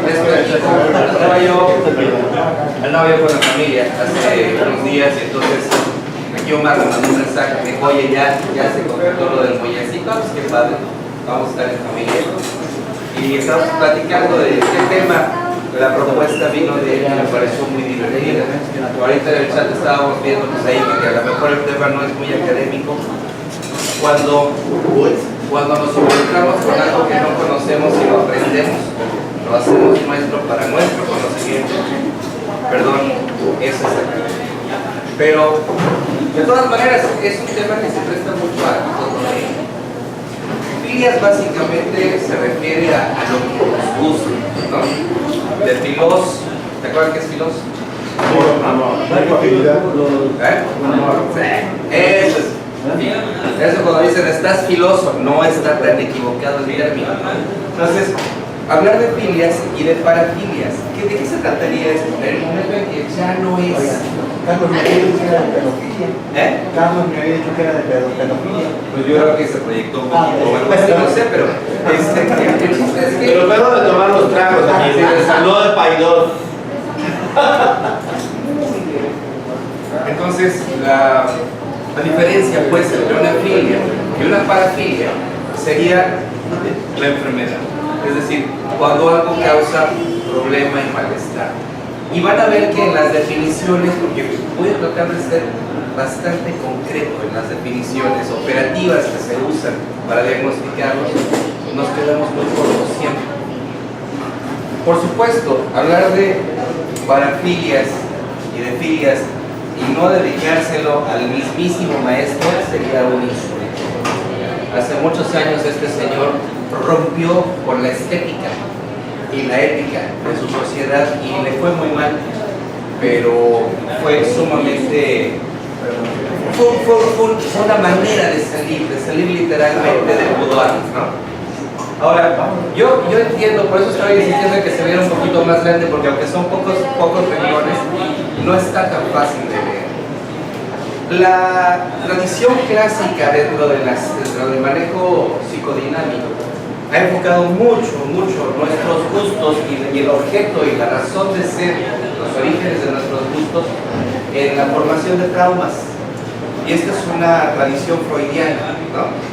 Les platico, andaba yo con la familia hace unos días y entonces aquí Omar me mandó un mensaje, me dijo, oye, ya se concretó lo del muellecito, pues qué padre, vamos a estar en familia. Y estamos platicando de este tema. La propuesta vino de él y me pareció muy divertida. Ahorita en el chat estábamos viendo pues ahí que a lo mejor el tema no es muy académico. Cuando nos involucramos con algo que no conocemos y lo aprendemos, lo hacemos nuestro para nuestro conocimiento. Perdón, eso es académico. Pero de todas maneras es un tema que se presta mucho a todo. Filias básicamente se refiere a lo que nos gusta, ¿no? De filos, ¿te acuerdas qué es filos? Eso es. Eso cuando dicen estás filoso, no está tan equivocado el término. Entonces, hablar de filias y de parafilias, ¿de qué se trataría esto? En el momento en que ya no es. Carlos me había dicho que era de pedofilia. Carlos me había dicho que era de pedofilia. Pues yo creo que se proyectó un poquito, no sé, pero el chiste es que... Pero luego de tomar los tragos, no de paidor. Entonces, la diferencia pues entre una filia y una parafilia sería la enfermedad. Es decir, cuando algo causa problema y malestar. Y van a ver que en las definiciones, porque voy a tratar de ser bastante concreto en las definiciones operativas que se usan para diagnosticarlos, nos quedamos muy cortos siempre. Por supuesto, hablar de parafilias y de filias y no dedicárselo al mismísimo maestro sería un insulto. Hace muchos años este señor rompió con la estética y la ética de su sociedad y le fue muy mal, pero fue sumamente... Fue una manera de salir literalmente del boudoir, ¿no? Ahora, yo entiendo, por eso estaba insistiendo en que se viera un poquito más grande, porque aunque son pocos renglones, no está tan fácil de leer. La tradición clásica dentro del manejo psicodinámico ha enfocado mucho nuestros gustos y el objeto y la razón de ser, los orígenes de nuestros gustos, en la formación de traumas. Y esta es una tradición freudiana, ¿no?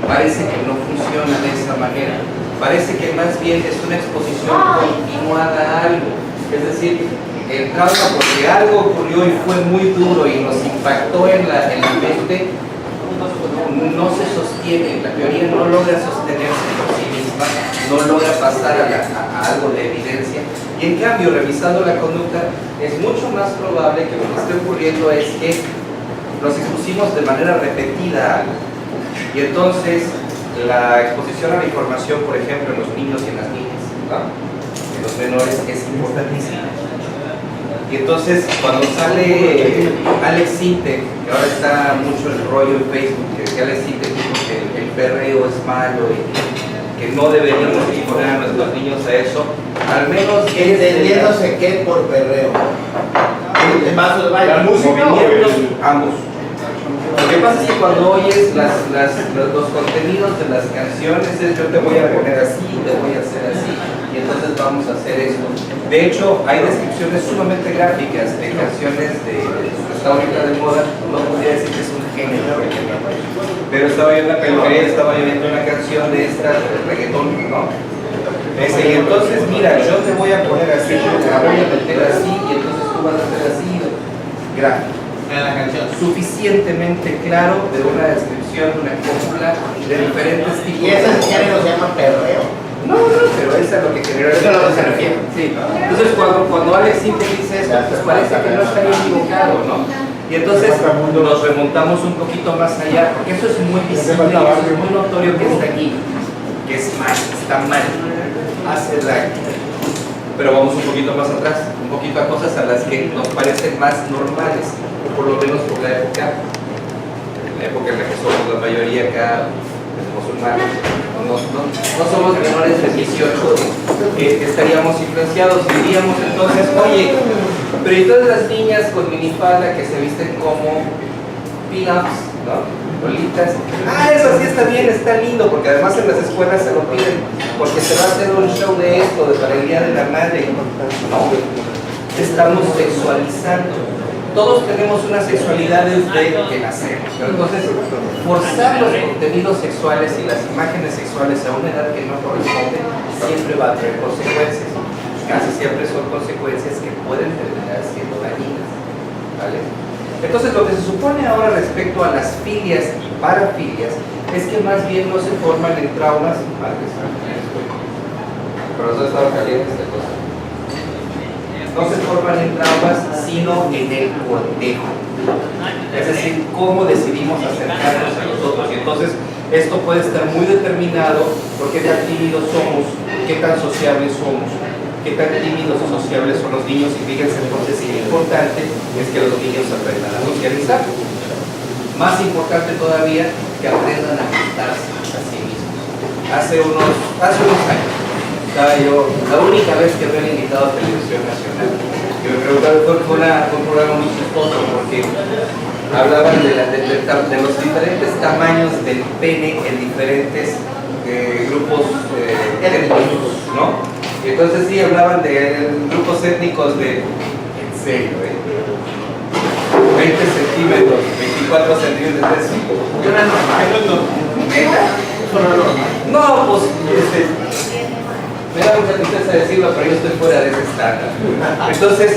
Parece que no funciona de esa manera. Parece que más bien es una exposición continuada a algo. Es decir, el trauma porque algo ocurrió y fue muy duro y nos impactó en la mente, no se sostiene, la teoría no logra sostenerse por sí misma, no logra pasar a algo de evidencia. Y en cambio, revisando la conducta, es mucho más probable que lo que esté ocurriendo es que nos expusimos de manera repetida a algo. Y entonces, la exposición a la información, por ejemplo, en los niños y en las niñas, ¿no? En los menores, es importantísima. Y entonces, cuando sale Alex Sintek, que ahora está mucho el rollo en Facebook, que Alex Sintek dijo que el perreo es malo y que no deberíamos exponer a nuestros niños a eso, al menos entendiéndose qué por perreo. El vaso de baile. ¿La música o ambos? Lo que pasa es que cuando oyes los contenidos de las canciones es yo te voy a poner así, te voy a hacer así, y entonces vamos a hacer esto. De hecho, hay descripciones sumamente gráficas de canciones que está ahorita de moda, no podría decir que es un género, pero estaba yo en la peluquería, estaba yo viendo una canción de estas, de reggaetón, ¿no? Y entonces, mira, yo te voy a poner así, yo te la voy a meter así, y entonces tú vas a hacer así, gráfico. En la canción. Suficientemente claro de una descripción de una cópula de diferentes tipos. Y ese género se llama perreo. No, pero eso es lo que genera. Eso es lo que se refiere. Sí. Entonces, cuando Alex Sintek dice esto, pues parece que no está equivocado, ¿no? Y entonces nos remontamos un poquito más allá, porque eso es muy visible, eso es muy notorio que está aquí, que es mal, está mal, hace daño. Pero vamos un poquito más atrás, un poquito a cosas a las que nos parecen más normales, o por lo menos por la época en la que somos la mayoría acá musulmanes, no somos menores de 18, estaríamos influenciados y diríamos entonces, oye, pero y todas las niñas con minifalda que se visten como pin-ups, ¿no? Lolitas. Ah, eso sí está bien, está lindo, porque además en las escuelas se lo piden, porque se va a hacer un show de esto, de para el Día de la Madre. No, estamos sexualizando. Todos tenemos una sexualidad desde que nacemos. Entonces, forzar los contenidos sexuales y las imágenes sexuales a una edad que no corresponde siempre va a traer consecuencias. Casi siempre son consecuencias que pueden terminar siendo dañinas. ¿Vale? Entonces, lo que se supone ahora respecto a las filias y parafilias es que más bien no se forman en traumas. Pero eso estaba caliente esta cosa. No se forman en traumas, sino en el cortejo. Es decir, cómo decidimos acercarnos a los otros. Y entonces, esto puede estar muy determinado por qué tan tímidos somos, qué tan sociables somos, qué tan tímidos o sociables son los niños. Y fíjense entonces que lo importante es que los niños aprendan a socializar. Más importante todavía, que aprendan a gustarse a sí mismos. Hace unos años, estaba yo, la única vez que me habían invitado a Televisión Nacional, que me preguntaron, fue un programa muy chistoso porque hablaban de los diferentes tamaños del pene en diferentes grupos étnicos, ¿no? Y entonces sí hablaban de grupos étnicos de, en serio, 20 centímetros, 24 centímetros, es normal. No, pues, me da mucha tristeza decirlo, pero yo estoy fuera de ese estándar. Entonces,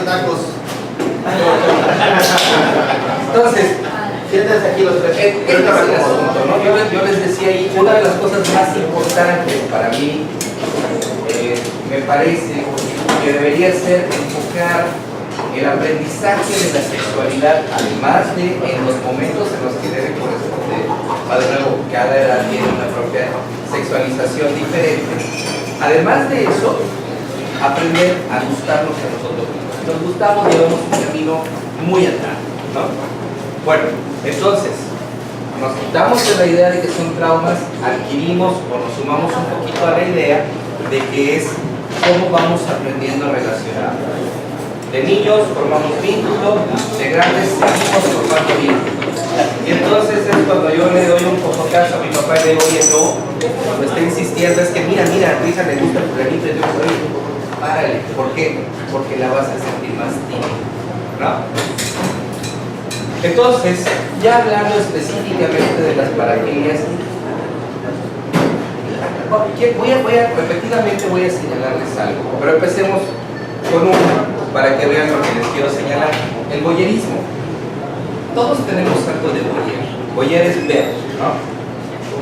tacos. entonces, Siéntense aquí los tres. este es el asunto, ¿no? Yo les decía ahí, una de las cosas más importantes para mí, me parece que debería ser enfocar el aprendizaje de la sexualidad, además de en los momentos en los que debe corresponder. De nuevo, cada edad tiene una propia sexualización diferente. Además de eso, aprender a gustarnos a nosotros mismos. Si nos gustamos, llevamos un camino muy atrás, ¿no? Bueno, entonces, nos quitamos de la idea de que son traumas, adquirimos o nos sumamos un poquito a la idea de que es cómo vamos aprendiendo a relacionarnos. De niños formamos vínculos, de grandes seguimos formando vínculos. Y entonces es cuando yo le doy un poco caso a mi papá y le digo, oye, no, cuando está insistiendo es que mira, a Risa le gusta el fulanito, y yo digo, oye, párale. ¿Por qué? Porque la vas a sentir más tímida, ¿no? Entonces, ya hablando específicamente de las parafilias, efectivamente voy a señalarles algo, pero empecemos con uno para que vean lo que les quiero señalar: el voyerismo. Todos tenemos algo de voyer. Voyer es ver, ¿no?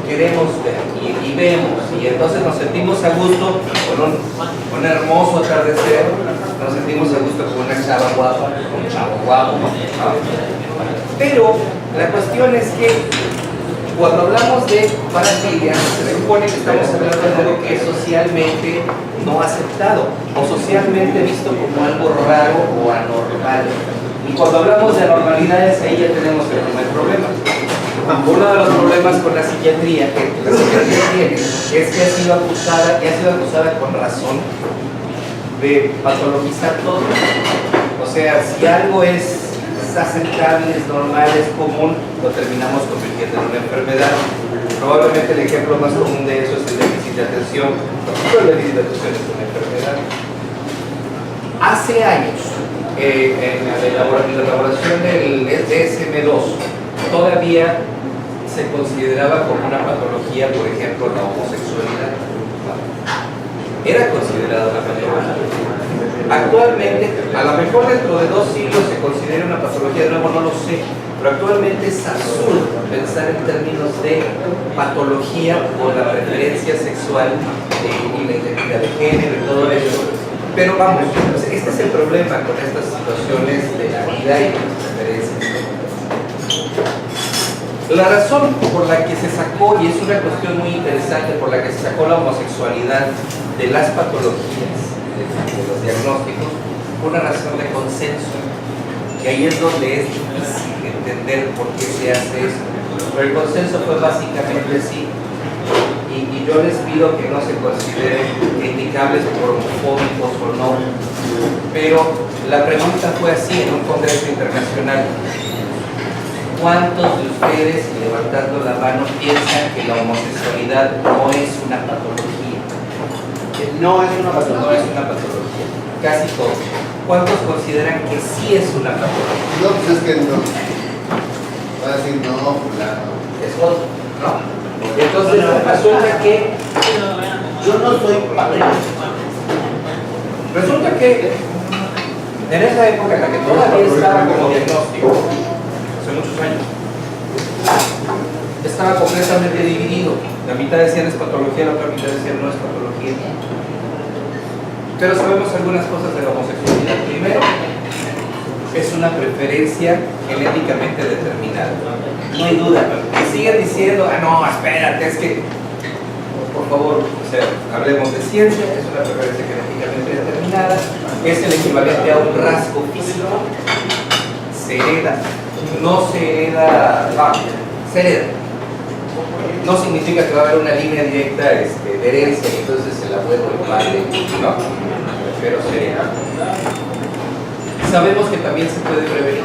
Queremos ver y vemos, y entonces nos sentimos a gusto con un hermoso atardecer, nos sentimos a gusto con una chava guapa, con un chavo guapo, ¿no? Pero la cuestión es que cuando hablamos de parafilia, se supone que estamos hablando de algo que es socialmente no aceptado o socialmente visto como algo raro o anormal. Y cuando hablamos de anormalidades, ahí ya tenemos el primer problema. Uno de los problemas con la psiquiatría que la psiquiatría tiene es que ha sido acusada con razón de patologizar todo. O sea, si algo es aceptable, es normal, es común, lo terminamos convirtiendo en una enfermedad. Probablemente el ejemplo más común de eso es el déficit de atención, pero el déficit de atención es una enfermedad. Hace años, en la elaboración del DSM-2, todavía se consideraba como una patología, por ejemplo, la homosexualidad. Era considerada una patología. Actualmente, a lo mejor dentro de 2 siglos se considera una patología, de nuevo no lo sé, pero actualmente es absurdo pensar en términos de patología o la preferencia sexual y la identidad de género y todo eso. Pero vamos, este es el problema con estas situaciones de la vida y de las preferencias. La razón por la que se sacó, y es una cuestión muy interesante, por la que se sacó la homosexualidad de las patologías, de los diagnósticos, una razón de consenso, que ahí es donde es difícil entender por qué se hace eso. Pero el consenso fue básicamente así, y y yo les pido que no se consideren criticables por homofóbicos o no, pero la pregunta fue así en un congreso internacional: ¿cuántos de ustedes, levantando la mano, piensan que la homosexualidad no es una patología? No es una No patología. es una patología. Casi todos. ¿Cuántos consideran que sí es una patología? No, pues es que no. Va a decir no, fulano. Es otro, ¿no? Entonces resulta que Yo no soy padrino. Resulta que en esa época en la que todavía estaba como diagnóstico, hace muchos años, estaba completamente dividido. La mitad decían es patología, la otra mitad decían no es patología. Pero sabemos algunas cosas de la homosexualidad. Primero, es una preferencia genéticamente determinada. No hay duda. Y siguen diciendo, no, espérate, es que, por favor, o sea, hablemos de ciencia, es una preferencia genéticamente determinada, es el equivalente a un rasgo físico, se hereda, no se hereda, se hereda. No significa que va a haber una línea directa de herencia y entonces el abuelo, el padre, no, pero se hereda. Sabemos que también se puede prevenir.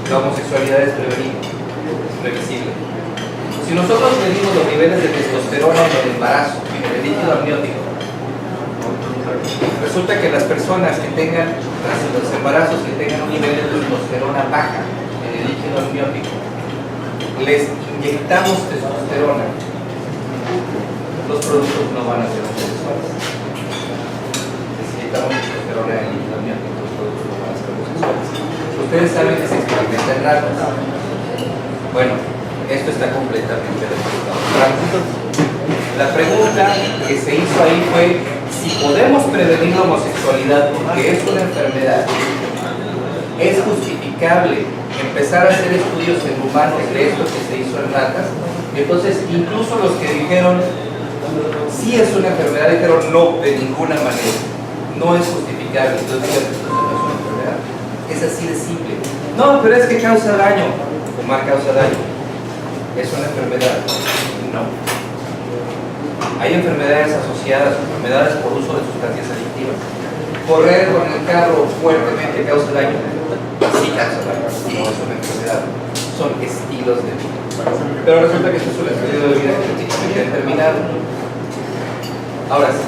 La homosexualidad es prevenible, es previsible. Si nosotros medimos los niveles de testosterona en el embarazo, en el líquido amniótico, resulta que las personas que tengan, tras los embarazos, que tengan un nivel de testosterona baja en el líquido amniótico, les inyectamos testosterona, los productos no van a ser homosexuales. Les inyectamos testosterona en el líquido amniótico, los productos no van a ser homosexuales. Ustedes saben que se experimenta en ratas. Bueno, esto está completamente resultado. La pregunta que se hizo ahí fue si podemos prevenir la homosexualidad porque es una enfermedad. ¿Es justificable empezar a hacer estudios en humanos de esto que se hizo en ratas? Y entonces incluso los que dijeron sí es una enfermedad dijeron no, de ninguna manera. No es justificable. Entonces esto no es una enfermedad. Es así de simple. No, pero es que causa daño. Fumar causa daño. ¿Es una enfermedad? No. Hay enfermedades asociadas, enfermedades por uso de sustancias adictivas. Correr con el carro fuertemente causa daño. Sí causa daño. No es una enfermedad. Son estilos de vida. Pero resulta que esto es un estilo de vida genéticamente determinado. Ahora sí.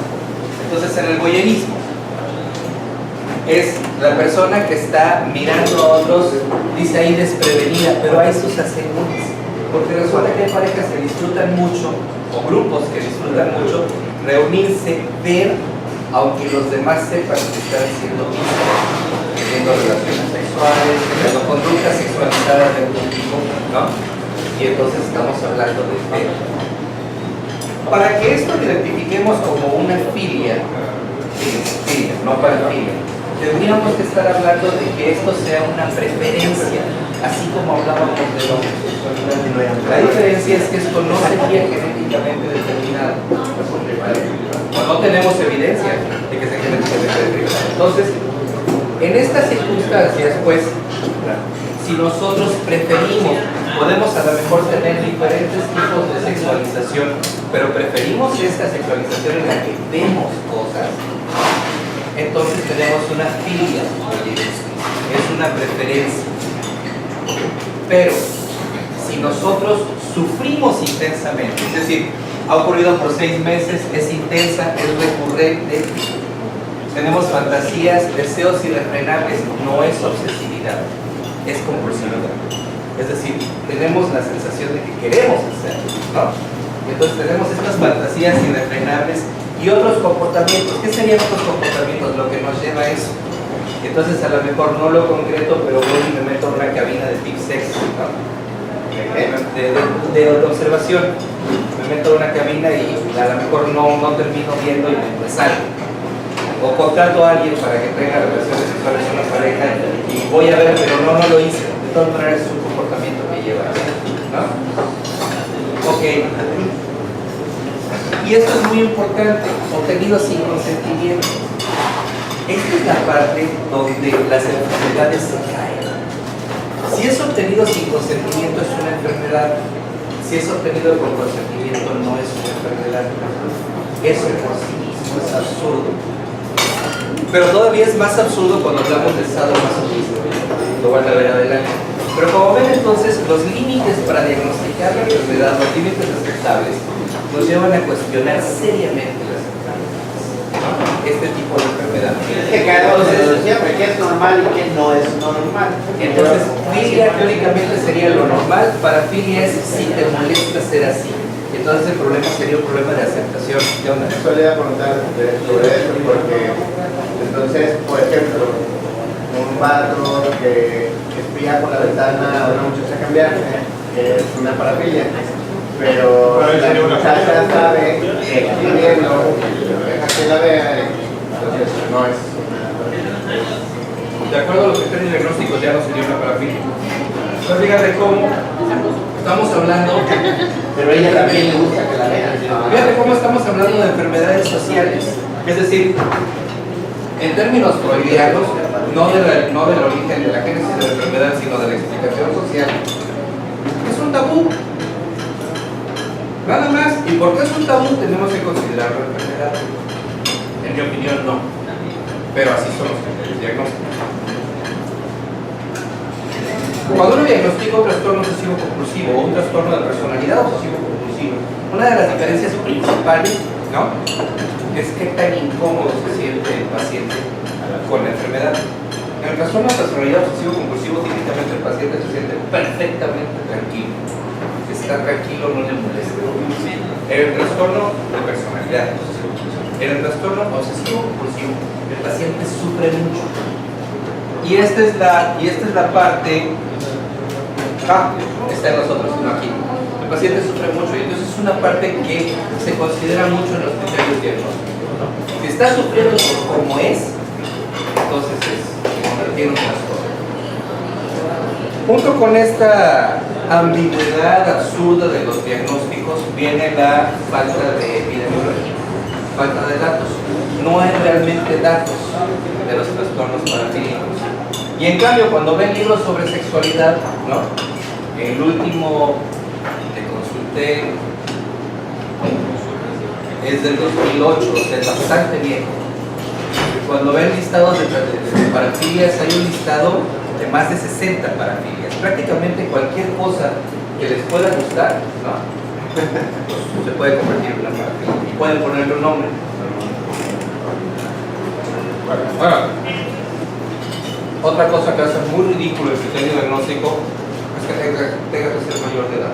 Entonces en el voyerismo es la persona que está mirando a otros, dice ahí desprevenida, pero hay sus asegúnes. Porque resulta que hay parejas que disfrutan mucho, o grupos que disfrutan mucho, reunirse, ver, aunque los demás sepan que están siendo vistos, teniendo relaciones sexuales, teniendo conductas sexualizadas de algún tipo, ¿no? Y entonces estamos hablando de ver. Para que esto lo identifiquemos como una filia, no parafilia, tendríamos que estar hablando de que esto sea una preferencia, así como hablábamos de la homosexualidad. La diferencia es que esto no sería genéticamente determinado, ¿vale? O no tenemos evidencia de que sea genéticamente determinado. Entonces, en estas circunstancias, pues, si nosotros preferimos, podemos a lo mejor tener diferentes tipos de sexualización, pero preferimos esta sexualización en la que vemos cosas, entonces tenemos una filia, es una preferencia. Pero si nosotros sufrimos intensamente, es decir, ha ocurrido por 6 meses, es intensa, es recurrente, tenemos fantasías, deseos irrefrenables, no es obsesividad, es compulsividad. Es decir, tenemos la sensación de que queremos hacerlo, ¿no? Entonces tenemos estas fantasías irrefrenables y otros comportamientos. ¿Qué serían otros comportamientos? Lo que nos lleva a eso. Entonces a lo mejor no lo concreto, pero voy y me meto en una cabina de tip sex, ¿no? de observación. Me meto en una cabina y a lo mejor no termino viendo y me salgo. O contrato a alguien para que tenga relaciones sexuales con una pareja y voy a ver, pero no lo hice. De todas maneras es un comportamiento que lleva, ¿no? Ok. Y esto es muy importante, obtenido sin consentimiento. Esta es la parte donde las enfermedades se caen. Si es obtenido sin consentimiento es una enfermedad, si es obtenido por consentimiento, no es una enfermedad. Eso por sí mismo es absurdo. Pero todavía es más absurdo cuando hablamos de sadomasoquismo. Lo van a ver adelante. Pero como ven entonces, los límites para diagnosticar la enfermedad, los límites aceptables, nos llevan a cuestionar seriamente las enfermedades, ¿no? Este tipo de enfermedad. Que cada uno se siempre, qué es normal y qué no es normal. Entonces, filia teóricamente sería lo normal, parafilia es si te molesta ser así. Entonces el problema sería un problema de aceptación. ¿Qué onda? Eso le iba a preguntar sobre eso, porque entonces, por ejemplo, un vato que espía por la ventana a una muchacha cambiarse, es una parafilia, pero la muchacha sabe que está viendo, deja que la vea, entonces no es una parafilia. De acuerdo a los criterios diagnósticos ya no sería una parafilia. Entonces fíjate cómo estamos hablando, Pero a ella también le gusta que la vean. fíjate cómo estamos hablando de enfermedades sociales. Es decir, en términos freudianos, no del origen de la génesis de la enfermedad, sino de la explicación social, es un tabú. Nada más. ¿Y por qué es un tabú? Tenemos que considerarlo enfermedad. En mi opinión, no. Pero así son los criterios diagnósticos. Cuando uno diagnostica un trastorno obsesivo-compulsivo o un trastorno de personalidad obsesivo-compulsivo, una de las diferencias principales, ¿no?, es qué tan incómodo se siente el paciente con la enfermedad. En el trastorno de personalidad obsesivo-compulsivo, típicamente el paciente se siente perfectamente tranquilo. Está tranquilo, no le molesta. En el trastorno de personalidad obsesivo-compulsivo, en el trastorno obsesivo-compulsivo, el paciente sufre mucho. Y esta es la parte, está en nosotros, no aquí. El paciente sufre mucho y entonces es una parte que se considera mucho en los criterios diagnósticos, ¿no? Si está sufriendo por cómo es, entonces tiene un trastorno. Junto con esta ambigüedad absurda de los diagnósticos viene la falta de epidemiología, falta de datos. No hay realmente datos de los trastornos parafílicos. Y en cambio, cuando ven libros sobre sexualidad, ¿no?, el último que consulté es del 2008, o sea, es bastante viejo. Cuando ven listados de parafilias, hay un listado de más de 60 parafilias. Prácticamente cualquier cosa que les pueda gustar, ¿no?, pues se puede convertir en una parafilia. Y pueden ponerle un nombre. Bueno, otra cosa que hace muy ridículo el criterio diagnóstico es que tenga que ser mayor de edad.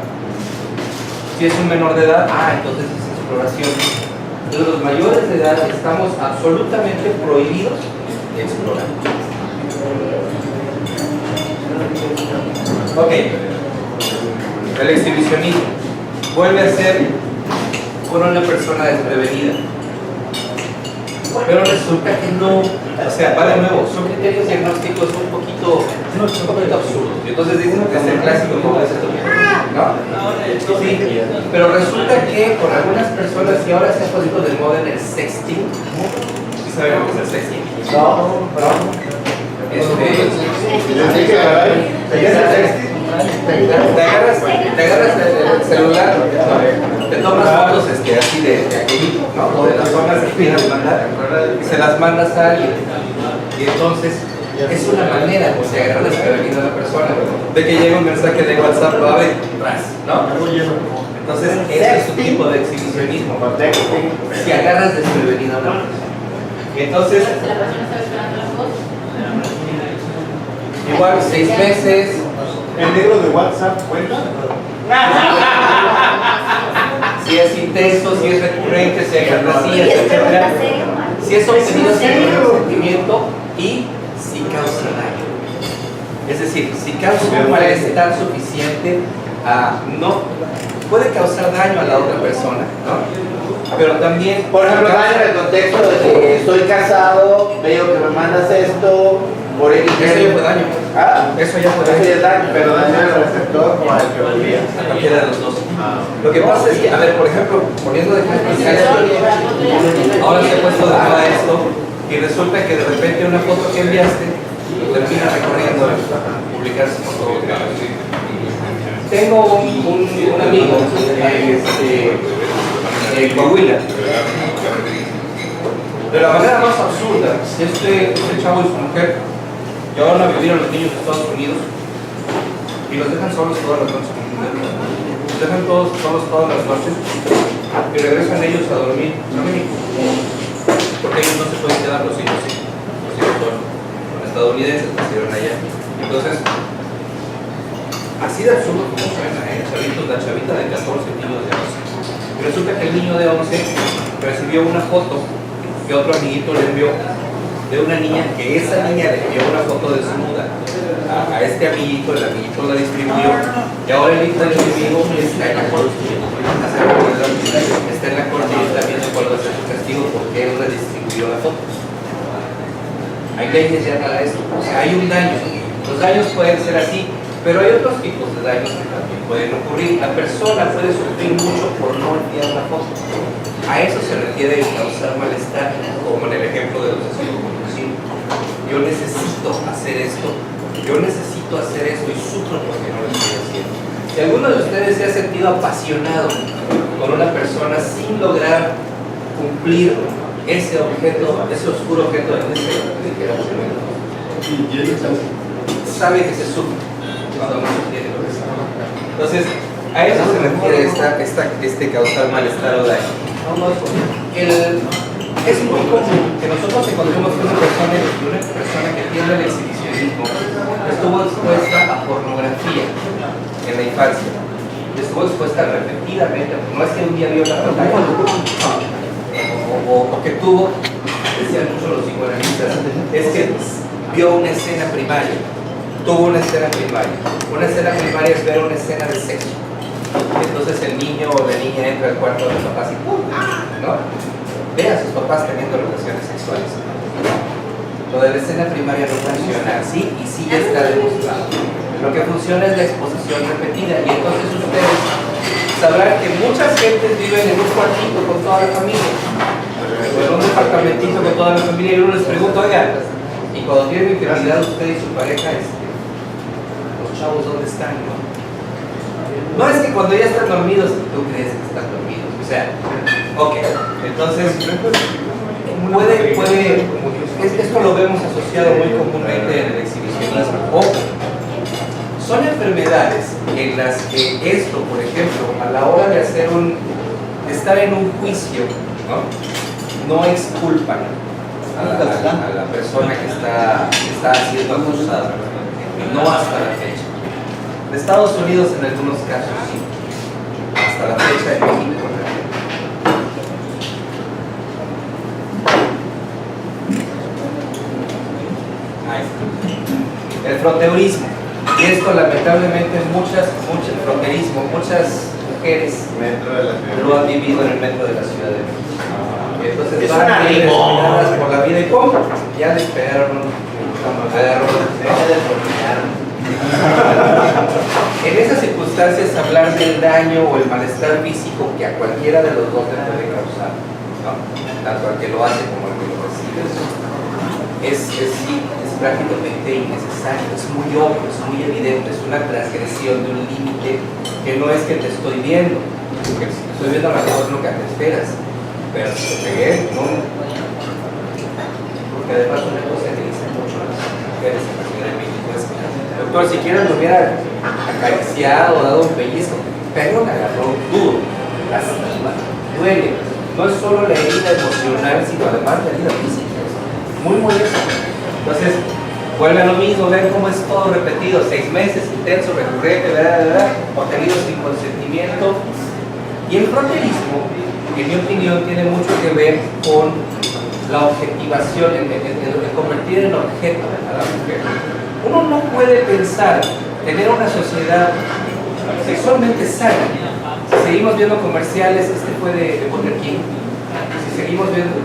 Si es un menor de edad, entonces es exploración. Entonces los mayores de edad estamos absolutamente prohibidos de explorar. Ok, el exhibicionismo vuelve a ser con una persona desprevenida. Pero resulta que no, o sea, va de nuevo, son criterios diagnósticos un poquito absurdos. Y entonces dicen que es el clásico como es esto, ¿no? Sí, pero resulta que con algunas personas, y ahora se ha puesto de moda en el sexting, ¿sí saben lo que es el sexting? No. Te agarras el celular, ¿no?, te tomas fotos así de aquello, ¿no?, o de las zonas que quieras mandar, y se las mandas a alguien. Y entonces es una manera de agarrar desprevenido a la persona, de que llega un mensaje de WhatsApp, lo abre tras, ¿no? Entonces ese es un tipo de exhibicionismo, si agarras desprevenido a una persona. Y entonces igual 6 meses. ¿El negro de WhatsApp cuenta? Si es intenso, si es recurrente, si hay fantasías, etc. Si es obtenido sin consentimiento y si causa daño. Es decir, si causa un malestar suficiente, no puede causar daño a la otra persona, ¿no? Pero también, Por ejemplo, daño en el contexto de que estoy casado, veo que me mandas esto, por X. eso ya fue daño. Eso ya es daño, pero daño al receptor o al que lo envía. A cualquiera de los dos. Lo que pasa es que, a ver, por ejemplo, poniendo de ejemplo, ahora se ha puesto de moda esto y resulta que de repente una foto que enviaste termina recorriendo publicarse por todo el mundo. Tengo un amigo en Coahuila. De la manera más absurda, este chavo y su mujer llevaron a vivir a los niños de Estados Unidos y los dejan solos todas las noches. Los dejan todos solos todas las noches y regresan ellos a dormir a México. Porque ellos no se pueden quedar los hijos, sí. Los hijos son estadounidenses, nacieron allá. Entonces, así de absurdo como suena, chavitos, la chavita de 14, el niño de 11. Y resulta que el niño de 11 recibió una foto que otro amiguito le envió de una niña, que esa niña le envió una foto desnuda a este amiguito, el amiguito la distribuyó, y ahora el hijo del enemigo está en la corte. Está en la corte y está viendo cuál va a ser su castigo porque él redistribuyó la foto. Hay leyes ya para esto, o sea, hay un daño. Los daños pueden ser así, pero hay otros tipos de daños que también pueden ocurrir. La persona puede sufrir mucho por no enviar la foto. A eso se refiere el causar malestar, como en el ejemplo de los asesinos compulsivos. Yo necesito hacer esto y sufro porque no lo estoy haciendo. Si alguno de ustedes se ha sentido apasionado con una persona sin lograr cumplir ese objeto, ese oscuro objeto en ese sabe que se sufre. Entonces, a eso se refiere este causar malestar o daño. Es muy común que nosotros encontremos una persona que tiene el exhibicionismo, estuvo expuesta a pornografía en la infancia, estuvo expuesta repetidamente, no es que un día vio la pantalla, o que tuvo, decían mucho los psicoanalistas, es que vio una escena primaria, tuvo una escena primaria. Una escena primaria es ver una escena de sexo. Entonces el niño o la niña entra al cuarto de los papás y ¡pum! ¿No? Ve a sus papás teniendo relaciones sexuales. Lo de la escena primaria no funciona así y sí está demostrado. Lo que funciona es la exposición repetida y entonces ustedes sabrán que muchas gentes viven en un cuartito con toda la familia o en un departamentito con toda la familia y uno les pregunta, oigan, y cuando tienen intimidad usted y su pareja, los chavos, ¿dónde están? No es que cuando ya están dormidos, tú crees que están dormidos. O sea, ok, entonces, esto lo vemos asociado muy comúnmente en el exhibicionismo. Ojo, son enfermedades en las que esto, por ejemplo, a la hora de estar en un juicio, no exculpan a la persona que está siendo acusada, no hasta la fecha. En Estados Unidos en algunos casos sí, hasta la fecha en México. El fronteurismo, y esto lamentablemente muchas mujeres lo han vivido en el metro de la Ciudad de México. Entonces van desesperadas por la vida y ¡pum! Ya les pegaron En esas circunstancias hablar del daño o el malestar físico que a cualquiera de los dos le puede causar, ¿no? Tanto al que lo hace como al que lo recibe, es prácticamente innecesario, es muy obvio, es muy evidente, es una transgresión de un límite que no es que te estoy viendo, porque si te estoy viendo a lo mejor es lo que te esperas, pero si te pegué, no. Porque además una cosa que dicen mucho las mujeres en la Ciudad de México es, doctor, si quieres me hubiera acariciado o dado un pellizco, pero me agarró duro, lastima, duele. No es solo la herida emocional, sino además la herida física. Muy molesto. Entonces, vuelve a lo mismo, ven cómo es todo repetido, 6 meses, intenso, recurrente, obtenido sin consentimiento. Y el fronterismo, en mi opinión, tiene mucho que ver con la objetivación, en convertir en objeto a la mujer. Uno no puede pensar tener una sociedad sexualmente sana. Si seguimos viendo comerciales, este fue de Burger King, si seguimos viendo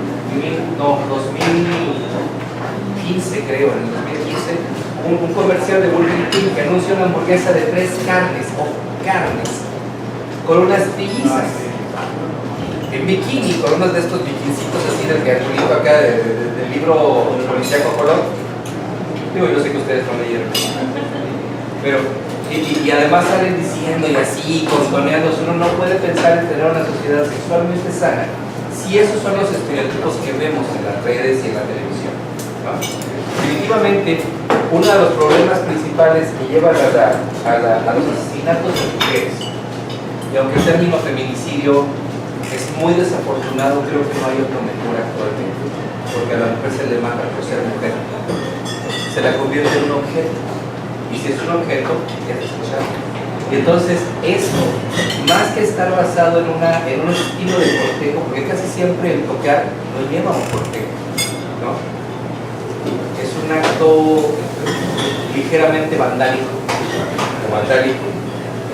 2015 creo, en el 2015, un comercial de Burger King que anuncia una hamburguesa de 3 carnes, con unas trillizas, en bikini, con unos de estos bikincitos así del gargulito acá del libro policíaco Colón. Digo, yo sé que ustedes no leyeron, pero Y además salen diciendo y así, contoneándose, uno no puede pensar en tener una sociedad sexualmente sana si esos son los estereotipos que vemos en las redes y en la televisión, ¿no? Definitivamente, uno de los problemas principales que llevan a los asesinatos de mujeres, y aunque el término feminicidio es muy desafortunado, creo que no hay otro mejor actualmente, porque a la mujer se le mata por ser mujer, se la convierte en un objeto, y si es un objeto, ya se escucha. Y entonces eso, más que estar basado en un estilo de cortejo, porque casi siempre el tocar no lleva a un cortejo, ¿no? Es un acto ligeramente vandálico,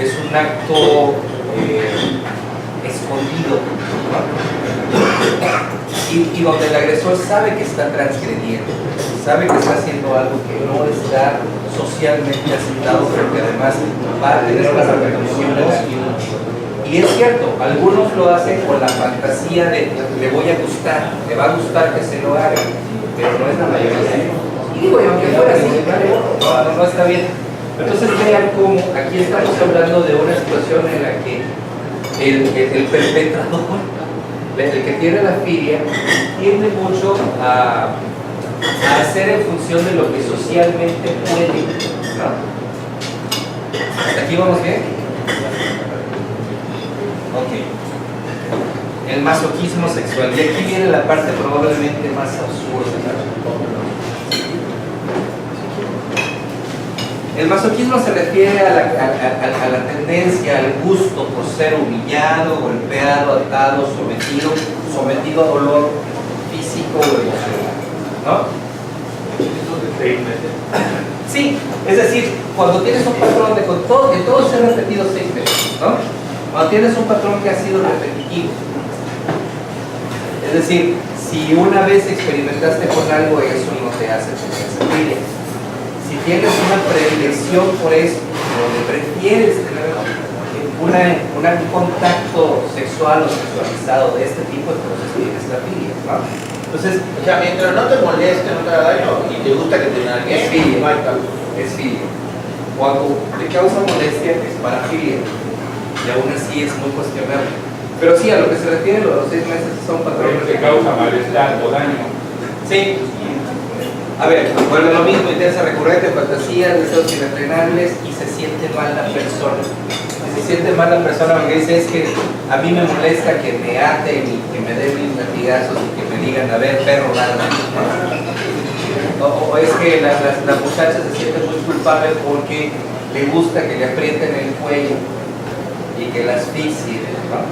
es un acto escondido, ¿no? Y donde el agresor sabe que está transgrediendo, sabe que está haciendo algo que no está socialmente aceptado, pero que además va a tener las repercusiones. Y es cierto, algunos lo hacen con la fantasía de le voy a gustar, le va a gustar que se lo haga, pero no es la mayoría. Y digo, y aunque fuera así, no está bien. Entonces vean cómo aquí estamos hablando de una situación en la que el perpetrador, el que tiene la filia, tiende mucho a hacer en función de lo que socialmente puede, ¿no? ¿Hasta aquí vamos bien? Ok. El masoquismo sexual. Y aquí viene la parte probablemente más absurda. El masoquismo se refiere a la tendencia, al gusto por ser humillado, golpeado, atado, sometido a dolor físico o emocional, ¿no? Sí, es decir, cuando tienes un patrón de todo se ha repetido 6 veces, ¿no? Cuando tienes un patrón que ha sido repetitivo, es decir, si una vez experimentaste con algo, eso no te hace sensible. Si tienes una predilección por eso, donde prefieres tener un contacto sexual o sexualizado de este tipo, entonces tienes la filia, ¿no? Entonces, o sea, mientras no te moleste, no te haga daño y te gusta que te den alguien, es filia, no hay causa. es filia. Cuando te causa molestia es parafilia, y aún así es muy cuestionable. Pero sí, a lo que se refiere los 6 meses son patrones. Te causa malestar o daño. Sí. A ver, vuelve lo mismo, intensa recurrente, fantasías, deseos irrefrenables y se siente mal la persona. Se siente mal la persona porque dice, es que a mí me molesta que me aten y que me den mis latigazos y que me digan, a ver, perro, nada. O es que la muchacha se siente muy culpable porque le gusta que le aprieten el cuello y que la asfixie, ¿no?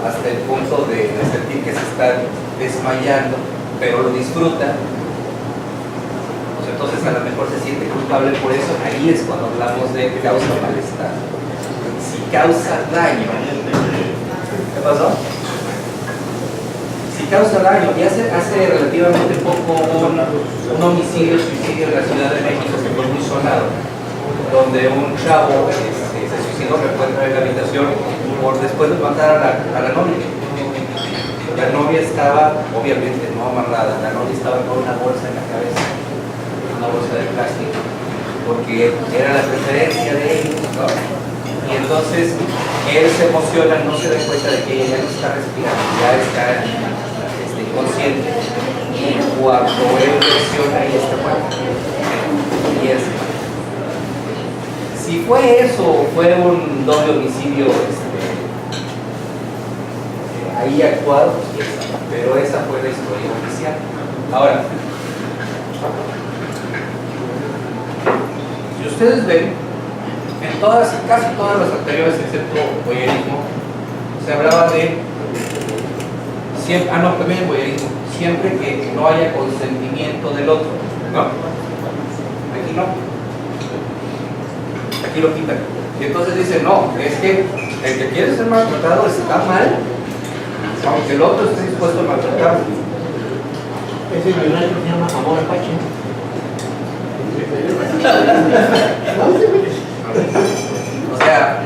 Hasta el punto de sentir que se está desmayando, pero lo disfruta. Entonces a lo mejor se siente culpable por eso. Ahí es cuando hablamos de causa malestar. Si causa daño, ¿qué pasó? Si causa daño, y hace relativamente poco un homicidio-suicidio en la Ciudad de México que fue muy sonado, donde un chavo se suicidó, que encuentra en la habitación por después de matar a la novia. La novia estaba, obviamente no amarrada, la novia estaba con una bolsa en la cabeza, una bolsa de plástico, porque era la preferencia de ellos, ¿no? Y entonces él se emociona, no se da cuenta de que ella ya no está respirando, ya está inconsciente, y cuando él reacciona ella está muerta. Y es, si fue eso, fue un doble homicidio ahí actuado, pues, pero esa fue la historia oficial. Ahora, si ustedes ven, en casi todas las anteriores, excepto voyerismo, se hablaba de siempre, también el voyerismo, siempre que no haya consentimiento del otro, ¿no? Aquí no. Aquí lo quitan. Y entonces dicen, no, es que el que quiere ser maltratado está mal, aunque el otro esté dispuesto a maltratarlo. Ese millonario se llama Amor Apache. O sea,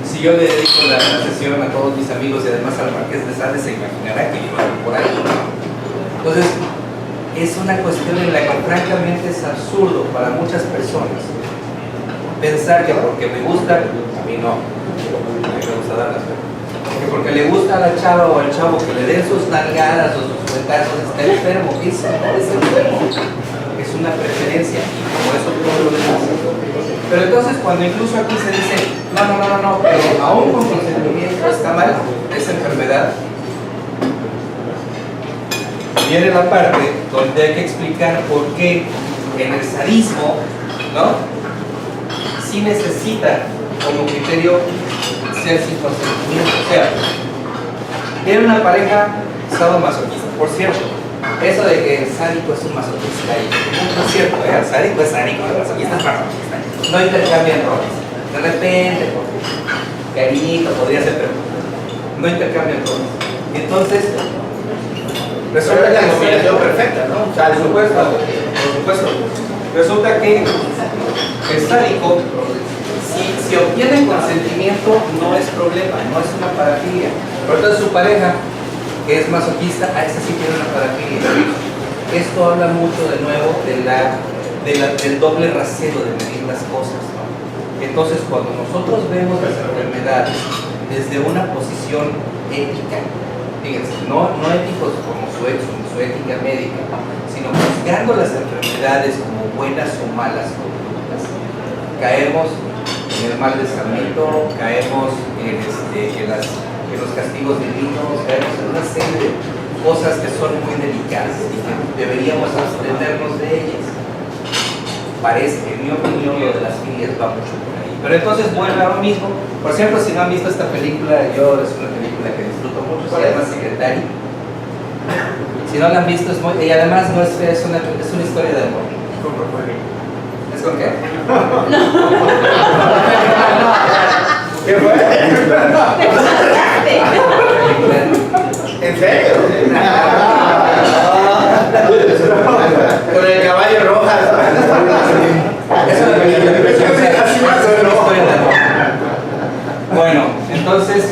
si yo le dedico la sesión a todos mis amigos y además al Marqués de Sales, se imaginará que yo ando por ahí, ¿no? Entonces, es una cuestión en la que francamente es absurdo para muchas personas pensar que porque me gusta, a mí no. A mí me gusta darlas. Que porque le gusta a la chava o al chavo que le den sus nalgadas o sus cuentazos, está enfermo. Eso no es enfermo. Es una preferencia. Y como eso todo lo demás. Pero entonces cuando incluso aquí se dice, no, pero aún con consentimiento está mal, es enfermedad. Viene la parte donde hay que explicar por qué en el sadismo, ¿no? Sí necesita como criterio ser sin consentimiento. O sea, tiene una pareja sadomasoquista. Por cierto, eso de que el sádico es un masoquista, no es cierto, el sádico es sádico, el masoquista es masoquista. No intercambian roles. De repente, cariñito, podría ser, pero no intercambian roles. Entonces, resulta que la combinación perfecta, ¿no? O sea, por supuesto. Resulta que el sádico, si obtiene consentimiento, no es problema, no es una parafilia. Pero entonces su pareja, que es masoquista, a esa sí tiene una parafilia. Esto habla mucho de nuevo del doble rasero de medir las cosas, ¿no? Entonces, cuando nosotros vemos las enfermedades desde una posición ética, fíjense, no éticos como su ética médica, sino juzgando las enfermedades como buenas o malas conductas, caemos en el mal de Sarmiento, caemos en los castigos divinos, caemos en una serie de cosas que son muy delicadas y que deberíamos abstenernos de ellas. Parece, en mi opinión, lo de las filias va mucho por ahí. Pero entonces vuelve a lo mismo. Por cierto, si no han visto esta película, es una película que disfruto mucho, se llama Secretary. Si no la han visto, y además no es una historia de amor. ¿Es con qué? ¿Qué fue? ¿En serio? Con el caballo roja. Es una película que es una historia de amor. Bueno, entonces,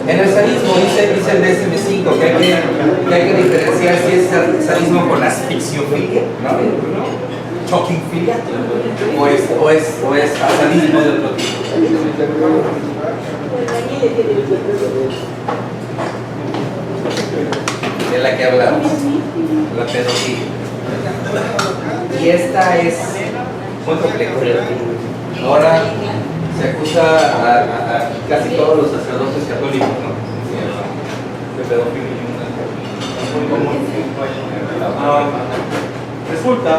en el sadismo dice el DSM-5 que hay que diferenciar si es sadismo con asfixiofilia, ¿no? Choquinfilia, o es sadismo de otro tipo. De la que hablamos, la pedofilia. Y esta es muy compleja. Ahora se acusa a casi todos los sacerdotes católicos, ¿no? De pedofilia. Muy común. Resulta,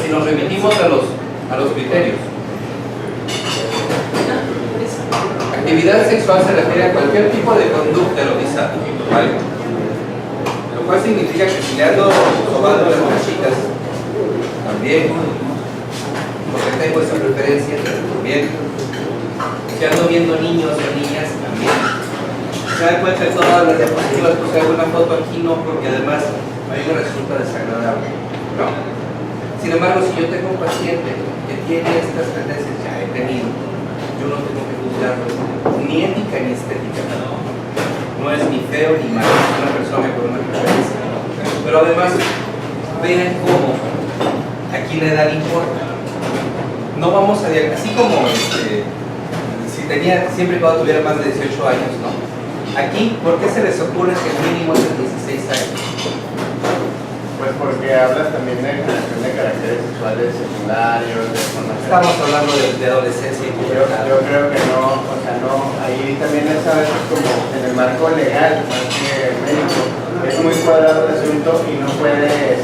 si nos remitimos a los criterios, actividad sexual se refiere a cualquier tipo de conducta erotisada, ¿vale? Lo cual significa que si le ando sobando las chicas, también, porque tengo esa preferencia, también. Si ando viendo niños o niñas, también. Se dan cuenta de todas las diapositivas, pues hago una foto aquí, no, porque además a mí me resulta desagradable, ¿no? Sin embargo, si yo tengo un paciente que tiene estas tendencias, ya he tenido, yo no tengo que juzgarlo, ni ética ni estética, no es ni feo ni malo, es una persona con una preferencia. Pero además, vean cómo aquí la edad importa. No vamos a así como siempre y cuando tuviera más de 18 años, ¿no? Aquí, ¿por qué se les ocurre que el mínimo es de 16 años? Pues porque hablas también de generación de caracteres sexuales secundarios, de formación. Estamos hablando de adolescencia y pubertad. Yo creo que no, o sea, no, ahí también es a veces como en el marco legal, más que médico, es muy cuadrado el asunto y no puedes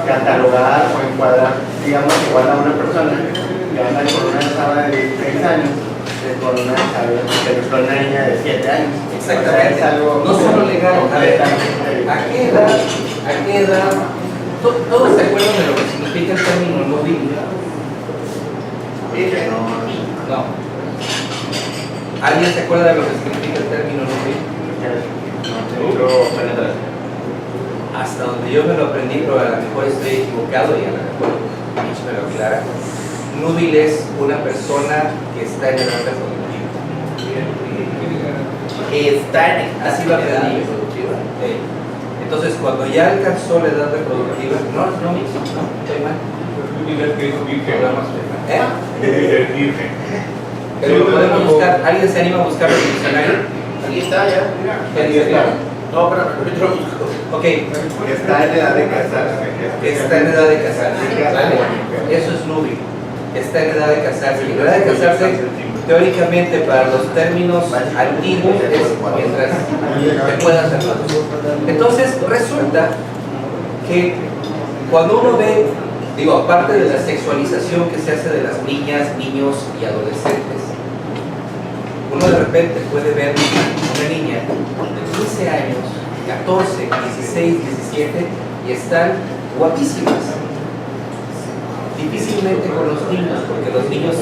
catalogar o encuadrar, digamos, igual a una persona que anda con una chava de 16 años que con una niña de 7 años. Exactamente. O sea, es algo no solo legal. A ver, ¿a qué edad? ¿Todos se acuerdan de lo que significa el término núbil? No. ¿Alguien se acuerda de lo que significa el término núbil? Hasta donde yo me lo aprendí, pero a lo mejor estoy equivocado y a lo mejor Mitch me lo aclara. Núbil es una persona que está en edad reproductiva. Así lo aprendí. Entonces, cuando ya alcanzó la edad reproductiva, no, Mitch, no, estoy mal. Tú dices que es virgen. Es virgen. Pero lo podemos buscar. ¿Alguien se anima a buscarlo en el diccionario? Aquí está ya. ¿Qué dice? No, pero ahorita lo busco. Ok, Está en edad de casarse. está en edad de casarse. ¿Vale? Eso es nubio. Está en edad de casarse. Y en edad de casarse, teóricamente, para los términos antiguos, es mientras te puedas hacer. Entonces, resulta que cuando uno ve, digo, aparte de la sexualización que se hace de las niñas, niños y adolescentes, uno de repente puede ver una niña de 15 años, 14, 16, 17 y están guapísimas. Difícilmente con los niños, porque los niños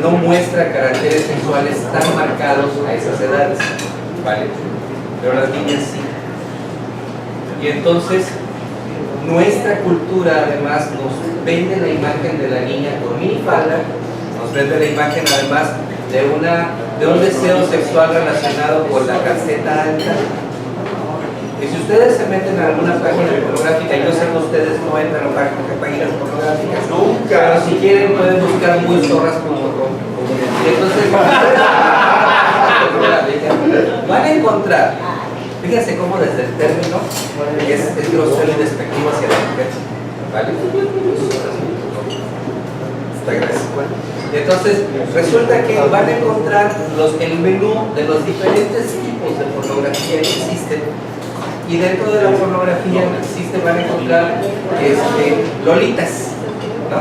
no muestran caracteres sexuales tan marcados a esas edades, ¿vale? Pero las niñas sí. Y entonces, nuestra cultura además nos vende la imagen de la niña con minifalda, nos vende la imagen además de un deseo sexual relacionado con la calceta alta. Y si ustedes se meten en alguna página pornográfica, yo sé que ustedes no entran a páginas pornográficas, Nunca. pero si quieren pueden buscar muy zorras como y entonces van a encontrar, fíjense cómo desde el término es grosero y despectivo hacia la mujer, ¿vale? Está gracias. Entonces resulta que van a encontrar el menú de los diferentes tipos de pornografía que existen. Y dentro de la pornografía que existe van a encontrar lolitas, ¿no?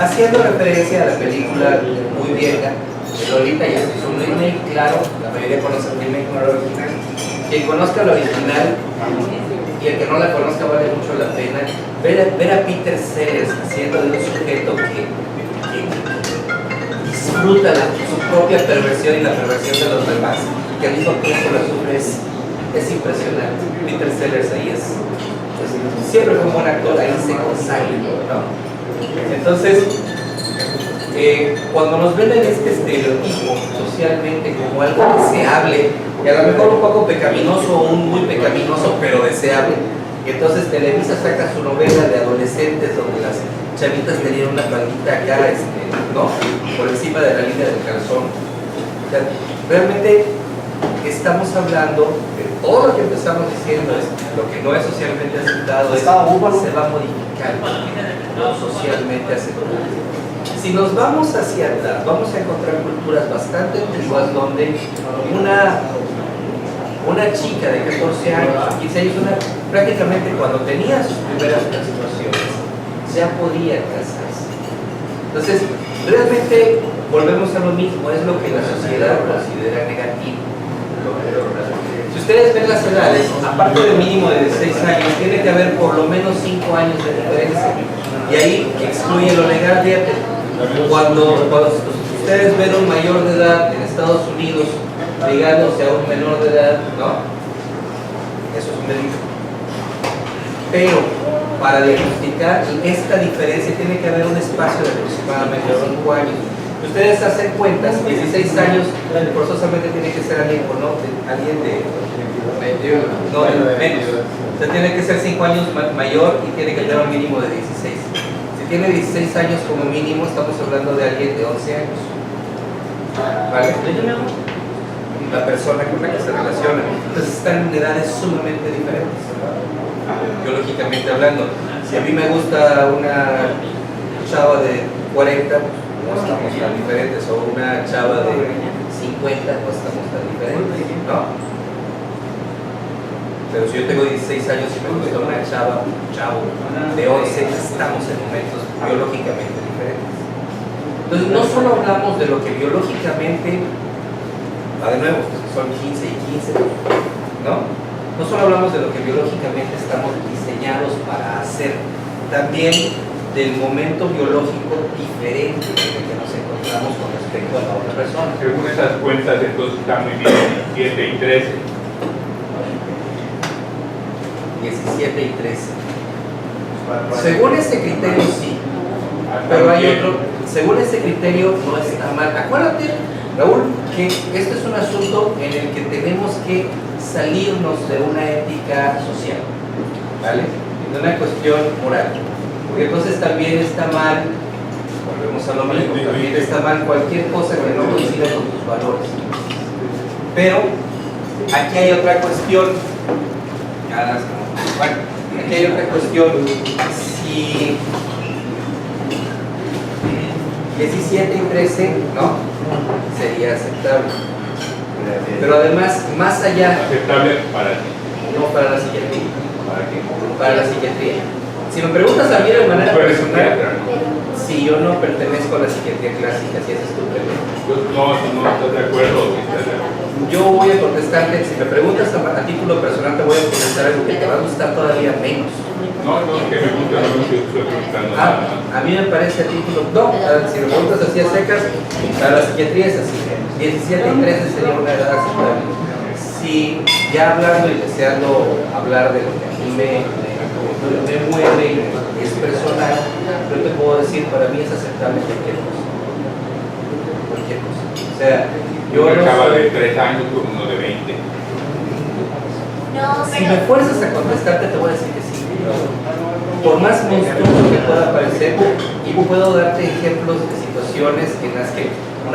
Haciendo referencia a la película muy vieja de Lolita, ya se hizo un remake, claro, la mayoría conoce el remake, no el original. Quien conozca el original y el que no la conozca vale mucho la pena ver a Peter Sellers haciendo de un sujeto que disfruta su propia perversión y la perversión de los demás, que al mismo tiempo la sufre. Es impresionante. Peter Sellers ahí siempre como un actor ahí se consagra, ¿no? Entonces, cuando nos venden este estereotipo socialmente como algo deseable, que a lo mejor un poco pecaminoso o muy pecaminoso, pero deseable, y entonces Televisa saca su novela de adolescentes donde las chavitas tenían una faldita acá, ¿no? Por encima de la línea del calzón. O sea, realmente estamos hablando de todo lo que empezamos diciendo, es lo que no es socialmente aceptado, se va modificando lo socialmente aceptado. Si nos vamos hacia atrás, vamos a encontrar culturas bastante antiguas donde una chica de 14 años, 15 años, prácticamente cuando tenía sus primeras menstruaciones, ya podía casarse. Entonces, realmente volvemos a lo mismo, es lo que la sociedad considera negativo. Si ustedes ven las edades, aparte del mínimo de 16 años, tiene que haber por lo menos 5 años de diferencia. Y ahí excluye lo legal. Cuando ustedes ven un mayor de edad en Estados Unidos ligándose a un menor de edad, ¿no? Eso es un delito. Pero para diagnosticar esta diferencia tiene que haber un espacio de aproximadamente 5 años. Ustedes hacen cuentas, 16 años forzosamente tiene que ser alguien con alguien de menos. O sea, tiene que ser 5 años mayor y tiene que tener un mínimo de 16. Si tiene 16 años como mínimo, estamos hablando de alguien de 11 años. ¿Vale? La persona con la que se relaciona. Entonces están en edades sumamente diferentes, biológicamente hablando. Si a mí me gusta una chava de 40, no estamos tan diferentes, o una chava de 50, no estamos tan diferentes, ¿no? Pero si yo tengo 16 años y me gusta una chava, un chavo de 11, estamos en momentos biológicamente diferentes. Entonces no solo hablamos de lo que biológicamente, de nuevo, son 15 y 15, ¿no? No solo hablamos de lo que biológicamente estamos diseñados para hacer, también del momento biológico diferente en el que nos encontramos con respecto a la otra persona. Según esas cuentas, entonces está muy bien 17 y 13. 17 y 13. Según ese criterio sí, pero hay otro, según ese criterio no está mal. Acuérdate, Raúl, que este es un asunto en el que tenemos que salirnos de una ética social, ¿vale? De una cuestión moral. Porque entonces también está mal, por volvemos a lo mismo, también está mal cualquier cosa que no coincida con tus valores. Pero aquí hay otra cuestión. Bueno, aquí hay otra cuestión. Si 17 y 13, ¿no? Sería aceptable. Pero además, más allá, Aceptable para ti. no para la psiquiatría. ¿Para qué? Para la psiquiatría. Si me preguntas a mí de manera Tú eres personal, psiquiatra, ¿no? si yo no pertenezco a la psiquiatría clásica, si esa es tu pregunta. No estás de acuerdo. ¿O sí estás de acuerdo? Yo voy a contestarte, si me preguntas a título personal, te voy a contestar algo que te va a gustar todavía menos. No, que me gusta, no estoy preguntando nada más. A mí me parece a título, no, si me preguntas así a secas, para la psiquiatría es así. 17 y 13 sería una edad aceptable. Si ya hablando y deseando hablar de lo que a mí me mueve y es personal, yo te puedo decir, para mí es aceptable cualquier cosa. Cualquier cosa. O sea, yo Una no chava soy- de 3 años con uno de 20. Si me fuerzas a contestarte, te voy a decir que sí. Por más monstruoso que pueda parecer, y puedo darte ejemplos de situaciones en las que un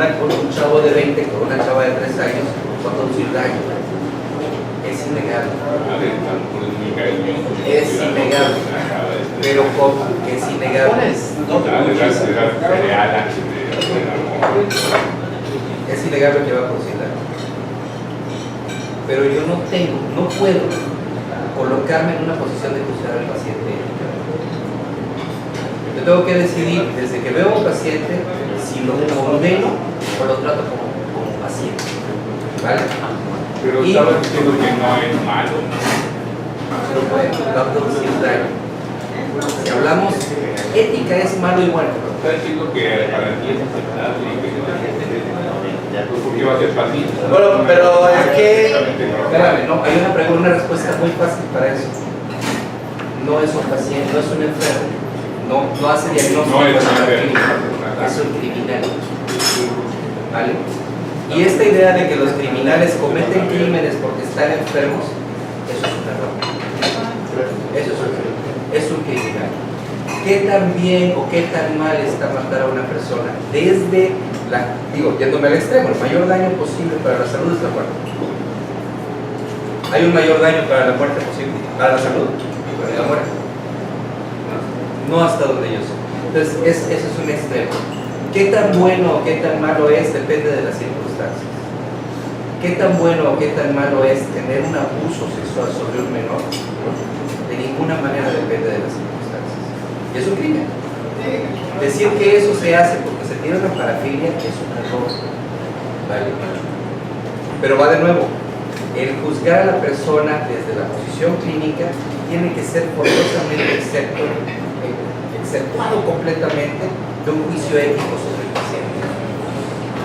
chavo de 20 con una chava de 3 años va a producir daño. Es innegable. Es innegable. Pero ¿cómo? Es innegable. Es innegable que va a producir daño. Pero yo no puedo colocarme en una posición de juzgar al paciente. Yo tengo que decidir desde que veo a un paciente si lo condeno o lo trato como paciente. ¿Vale? Pero estaba diciendo que no es malo. Pero va a producir daño. Si hablamos, ética es malo y bueno. Está diciendo que para ti es aceptable y que no porque va a ser paciente. Bueno, pero es que Espérame, no, hay una respuesta muy fácil para eso. No es un paciente, no es un enfermo, no hace diagnóstico, No es un de enfermo. es un criminal. ¿Vale? Y esta idea de que los criminales cometen crímenes porque están enfermos, eso es un error. Eso es un criminal. ¿Qué tan bien o qué tan mal está matar a una persona? Desde yéndome al extremo, el mayor daño posible para la salud es la muerte. ¿Hay un mayor daño para la muerte posible? ¿Para la salud? ¿Para la muerte? No hasta donde yo sé. Entonces, ese es un extremo. ¿Qué tan bueno o qué tan malo es? Depende de las circunstancias. ¿Qué tan bueno o qué tan malo es tener un abuso sexual sobre un menor? De ninguna manera depende de las circunstancias. Y es un crimen. Decir que eso se hace porque se tiene una parafilia es un error. ¿Vale? Pero va de nuevo. El juzgar a la persona desde la posición clínica tiene que ser forzosamente exceptuado completamente de un juicio ético sobre el paciente.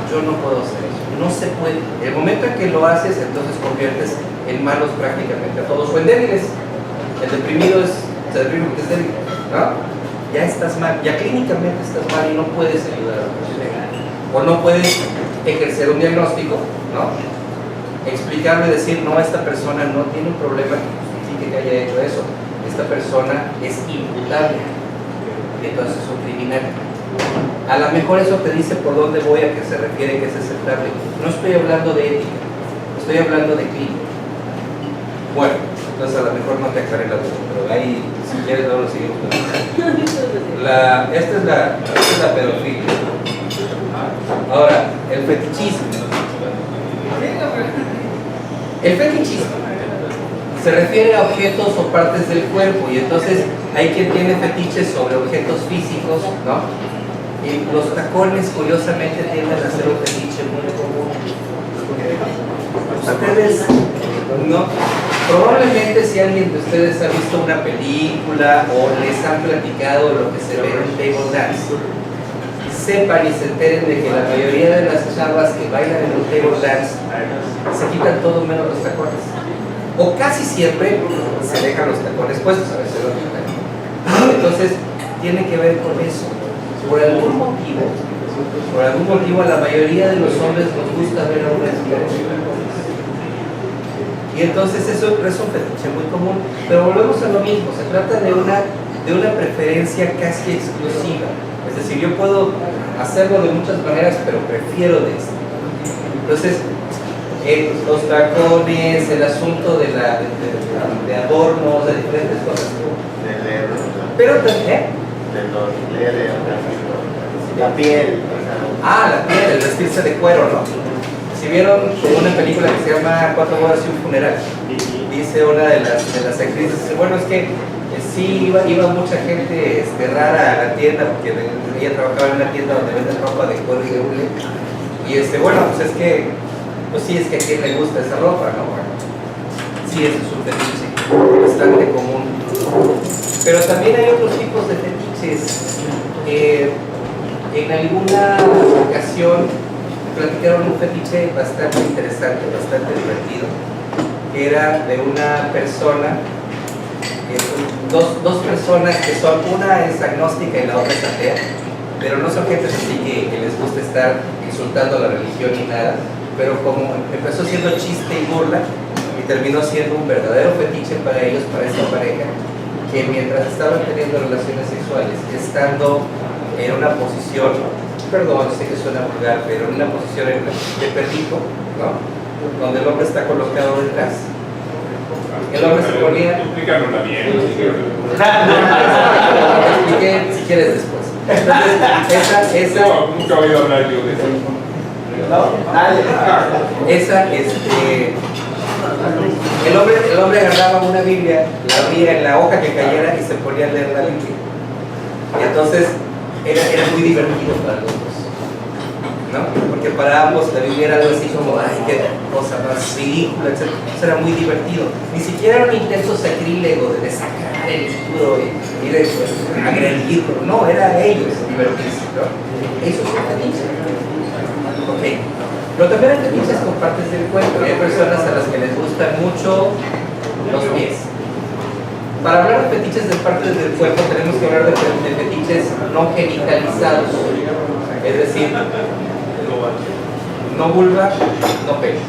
Yo no puedo hacer eso. No se puede. El momento en que lo haces, entonces conviertes en malos prácticamente a todos o en débiles. El deprimido se deprime porque es débil, ¿no? Ya estás mal, ya clínicamente estás mal y no puedes ayudar a la persona. O no puedes ejercer un diagnóstico, ¿no? Explicarle, decir, no, esta persona no tiene un problema que justifique que haya hecho eso. Esta persona es imputable. Entonces es un criminal. A lo mejor eso te dice por dónde voy a que se refiere que es aceptable. No estoy hablando de ética, estoy hablando de clínica. Bueno, entonces a lo mejor no te aclaré la duda, pero ahí, si quieres, ahora lo seguimos. Esta es la pedofilia. Ahora, el fetichismo. El fetichismo se refiere a objetos o partes del cuerpo, y entonces hay quien tiene fetiches sobre objetos físicos, ¿no? Y los tacones, curiosamente, tienden a ser un fetiche muy común. Ustedes, no, probablemente si alguien de ustedes ha visto una película o les han platicado lo que se ve en table dance, sepan y se enteren de que la mayoría de las chavas que bailan en un table dance se quitan todo menos los tacones. O casi siempre se dejan los tacones puestos, a veces lo quitan. Entonces, tiene que ver con eso. Por algún motivo a la mayoría de los hombres nos gusta ver a una mujer con tacones. Y entonces eso es un fetiche muy común. Pero volvemos a lo mismo, se trata de una preferencia casi exclusiva. Es Es decir, yo puedo hacerlo de muchas maneras, pero prefiero de esto. Entonces, los tacones, el asunto de adornos, de diferentes cosas. Pero también, La piel. la piel, el vestirse de cuero, ¿no? Si vieron una película que se llama 4 bodas y un funeral, dice una de las actrices, bueno, es que sí iba mucha gente rara a la tienda, porque ella trabajaba en una tienda donde venden ropa de cuero y de hule, y bueno, pues es que, pues sí, es que a quien le gusta esa ropa, ¿no? Bueno, sí, eso es un fetiche bastante común. Pero también hay otros tipos de fetiches. En alguna ocasión platicaron un fetiche bastante interesante, bastante divertido, que era de una persona, dos personas que son, una es agnóstica y la otra es atea, pero no son gentes así que les gusta estar insultando a la religión ni nada, pero como empezó siendo chiste y burla y terminó siendo un verdadero fetiche para ellos, para esta pareja, que mientras estaban teniendo relaciones sexuales, estando en una posición, perdón, sé que suena vulgar, pero en una posición de perrito, ¿no? Donde el hombre está colocado detrás. El hombre se ponía... Explícanosla bien. Lo expliqué si quieres después. Entonces, No, nunca he oído hablar yo de eso. El hombre agarraba una Biblia, la abría en la hoja que cayera y se ponía a leer la Biblia. Y entonces era muy divertido para los dos, ¿no? Porque para ambos la Biblia era algo así como, ay, qué cosa más ridícula, etc. Eso era muy divertido. Ni siquiera era un intento sacrílego de sacar el libro y de agredirlo, no, era ellos divertirse, ¿no? Eso es un fetiche. ¿Ok? Pero también hay fetiches con partes del cuerpo. Hay personas a las que les gustan mucho los pies. Para hablar de fetiches de partes del cuerpo tenemos que hablar de fetiches no genitalizados. Es decir, no vulva, no pene.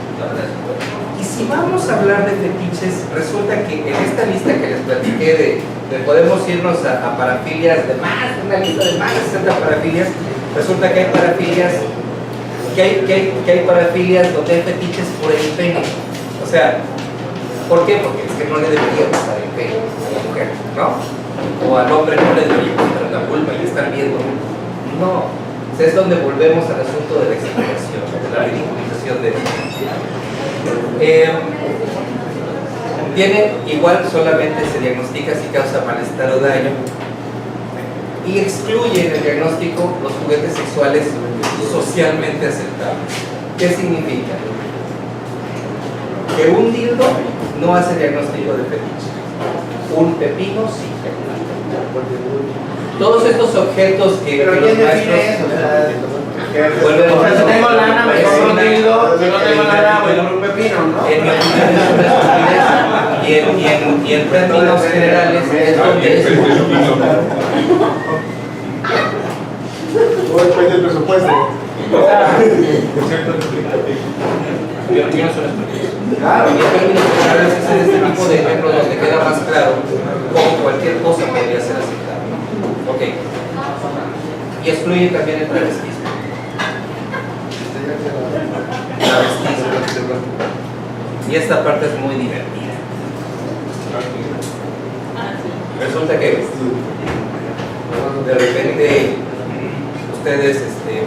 Y si vamos a hablar de fetiches, resulta que en esta lista que les platiqué de podemos irnos a parafilias de más, una lista de más de 60 parafilias, resulta que hay parafilias que hay parafilias donde hay fetiches por el pene. O sea, ¿por qué? Porque es que no le debería gustar el pene a la mujer, ¿no? O al hombre no le debería gustar la vulva y estar viendo. No. O sea, es donde volvemos al asunto de la exageración, de la ridiculización de tiene igual, solamente se diagnostica si causa malestar o daño, y excluye en el diagnóstico los juguetes sexuales socialmente aceptables. ¿Qué significa? Que un dildo no hace diagnóstico de fetiche, un pepino sí. Todos estos objetos que Pero los ¿quién maestros... define eso? O sea, Vuelven o sea, si tengo lana, me compro un dildo, si no tengo lana, me en compro un pepino, ¿no? mi opinión es una estupidez, y en términos generales es donde es Todo depende del presupuesto. Yo no soy una estupidez. Claro, y en términos generales es este tipo de ejemplos donde queda más claro cómo cualquier cosa podría ser aceptable. Ok. Y excluye también el travestismo. Y esta parte es muy divertida. Resulta que de repente ustedes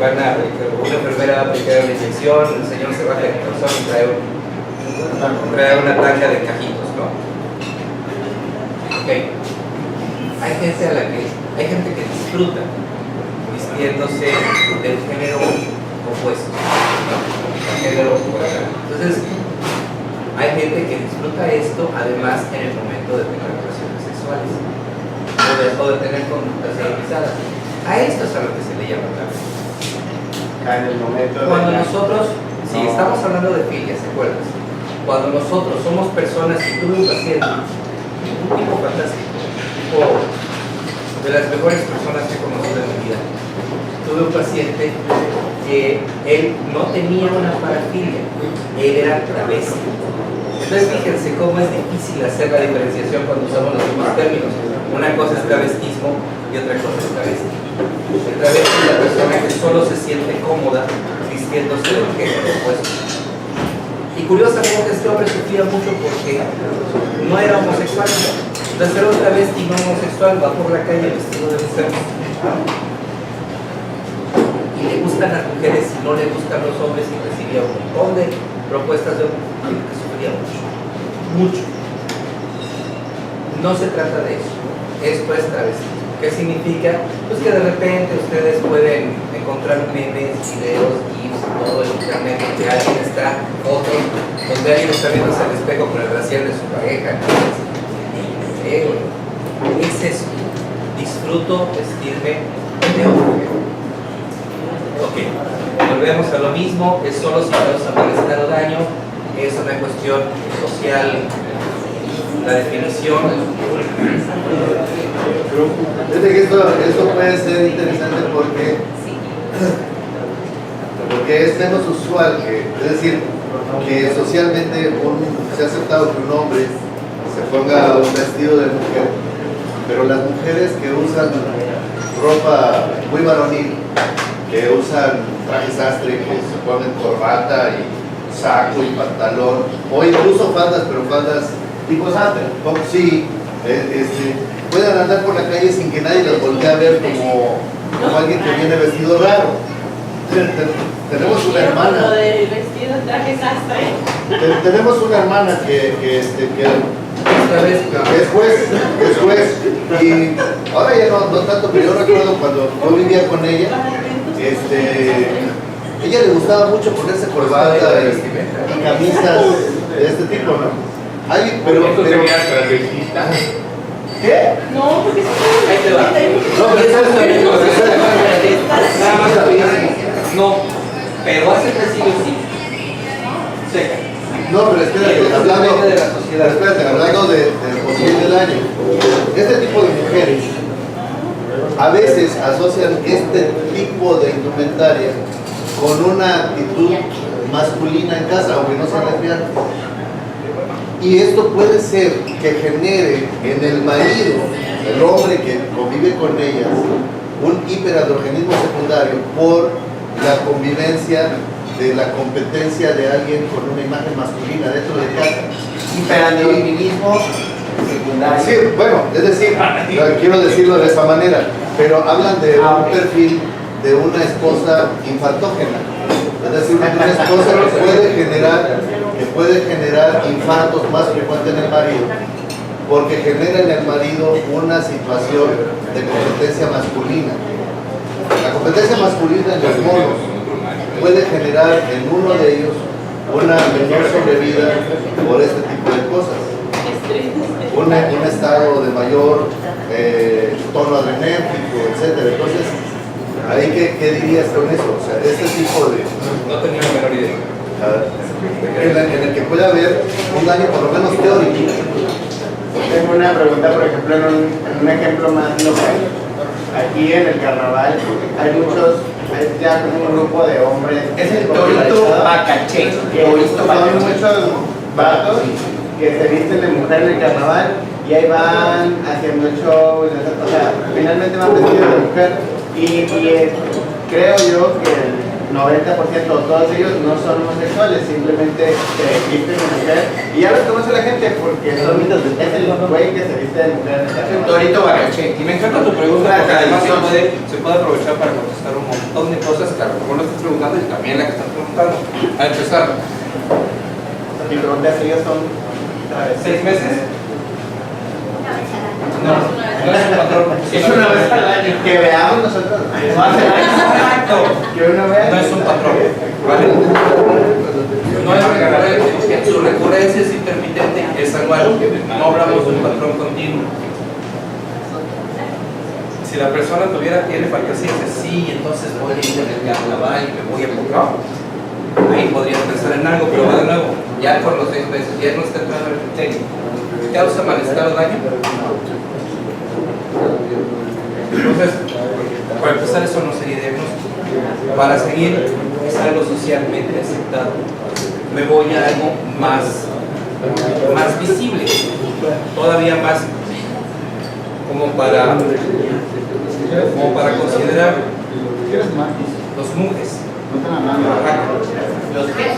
van a aplicar, una enfermera va a aplicar una inyección, el señor se baja de calzón y trae una tanga de cajitos, ¿no? Ok. Hay gente que disfruta vistiéndose del género opuesto, ¿no? El género opuesto. Entonces, hay gente que disfruta esto además en el momento de tener relaciones sexuales o de tener conductas erotizadas. A esto es a lo que se le llama travesti. En el momento Cuando de nosotros, si estamos hablando de filias, ¿se acuerdan? Cuando nosotros somos personas, y tuve un paciente, un tipo fantástico, un tipo de las mejores personas que he conocido en mi vida. Tuve un paciente que él no tenía una parafilia, él era travesti. Entonces fíjense cómo es difícil hacer la diferenciación cuando usamos los mismos términos. Una cosa es travestismo y otra cosa es travesti. El travesti es la persona que solo se siente cómoda vistiéndose de un género opuesto. Y curiosamente este hombre sufría mucho porque no era homosexual. De ser un travesti no homosexual, va por la calle vestido de mujer. Y le gustan las mujeres y no le gustan los hombres, y recibía un montón de propuestas de hombre que sufría mucho. Mucho. No se trata de eso. Esto es travestismo. ¿Qué significa? Pues que de repente ustedes pueden encontrar memes, videos, gifs, todo en internet donde alguien está, donde alguien está viéndose al espejo con el brasier de su pareja. Es eso. Disfruto vestirme de hombre. Ok, volvemos a lo mismo. Es solo si causa malestar o daño. Es una cuestión social. La definición. Fíjate que esto puede ser interesante porque es menos usual es decir, que socialmente se ha aceptado que un hombre se ponga un vestido de mujer, pero las mujeres que usan ropa muy varonil, que usan trajes sastre, que se ponen corbata y saco y pantalón, o incluso faldas, pero faldas tipo sastre, sí, puedan andar por la calle sin que nadie los voltee a ver como alguien que viene vestido raro. Tenemos una hermana. Tenemos una hermana que es juez, y ahora ya no tanto, pero yo recuerdo cuando yo vivía con ella, ella le gustaba mucho ponerse corbata y camisas de este tipo, ¿no? Pero esto sería travestista. ¿Qué? No, porque Ahí te va. No, pero Nada más rapidísimo. No, pero hace presidio sí. Seca. no, pero espérate, hablando de la sociedad. hablando del posible del año, este tipo de mujeres a veces asocian este tipo de indumentaria con una actitud masculina en casa, aunque no sea lesbiana. Y esto puede ser que genere en el marido, el hombre que convive con ellas, un hiperandrogenismo secundario por la convivencia de la competencia de alguien con una imagen masculina dentro de casa. Hiperandrogenismo secundario. Sí, bueno, es decir, quiero decirlo de esta manera, pero hablan de un perfil de una esposa infartógena. Es decir, una esposa que puede generar infartos más frecuentes en el marido, porque genera en el marido una situación de competencia masculina. La competencia masculina en los monos puede generar en uno de ellos una menor sobrevida por este tipo de cosas. Un estado de mayor tono adrenérgico, etc. Entonces, ¿ahí qué dirías con eso? O sea, este tipo de... No tenía la menor idea. En el que puede haber un daño por lo menos teórico. Tengo una pregunta, por ejemplo, en un ejemplo más local. Aquí en el carnaval hay es ya como un grupo de hombres. Es el torito bacaché. Que son muchos vatos que se visten de mujer en el carnaval y ahí van haciendo el show, o sea, finalmente van vestidos de mujer y creo yo que el 90% de todos ellos no son homosexuales, simplemente se visten de mujer y ya los conoce la gente porque son es el güey que se viste de mujer en el carnaval. Torito bacaché. Y me encanta tu pregunta porque además se puede aprovechar para contestar un montón de cosas que a lo mejor no estás preguntando y también la que estás preguntando. A empezar. Mi pregunta es: ¿ellos son 6 meses? No, no es un patrón. Es una vez al año. Que veamos nosotros. No hace años. Exacto. Que uno vea. No es un patrón. ¿Vale? No es recurrente. Su recurrencia es intermitente, es anual. No hablamos de un patrón continuo. Si la persona tiene fantasías de sí, entonces voy a ir en el carnaval y me voy a comprar. Ahí podría pensar en algo, pero de nuevo, ya por los 6 meses, ya no está entrando en el criterio. ¿Causa malestar o daño? Entonces, para empezar, eso no sería diagnóstico. Para seguir, es algo socialmente aceptado. Me voy a algo más visible, todavía más como para como para considerar los mujes. ¿Los qué?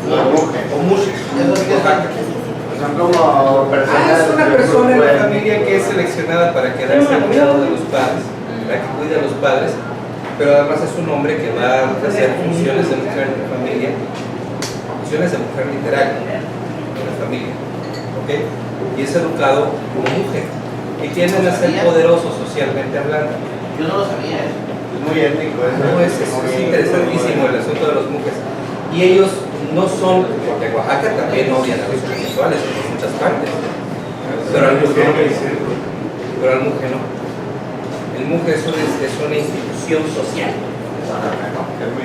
O mujes. Son como personas. Es una persona en la familia que es seleccionada para quedarse al cuidado de los padres, para que cuide a los padres, pero además es un hombre que va a hacer funciones de mujer en la familia, funciones de mujer literal en la familia, ¿ok? Y es educado como mujer y tienden a ser poderosos socialmente hablando. Yo no lo sabía eso. Es muy étnico. No, es interesantísimo el asunto de los mujeres. Y ellos no son, porque en Oaxaca también odian a los homosexuales en muchas partes, pero al mujer no. Pero al mujer no. El mujer es una institución social.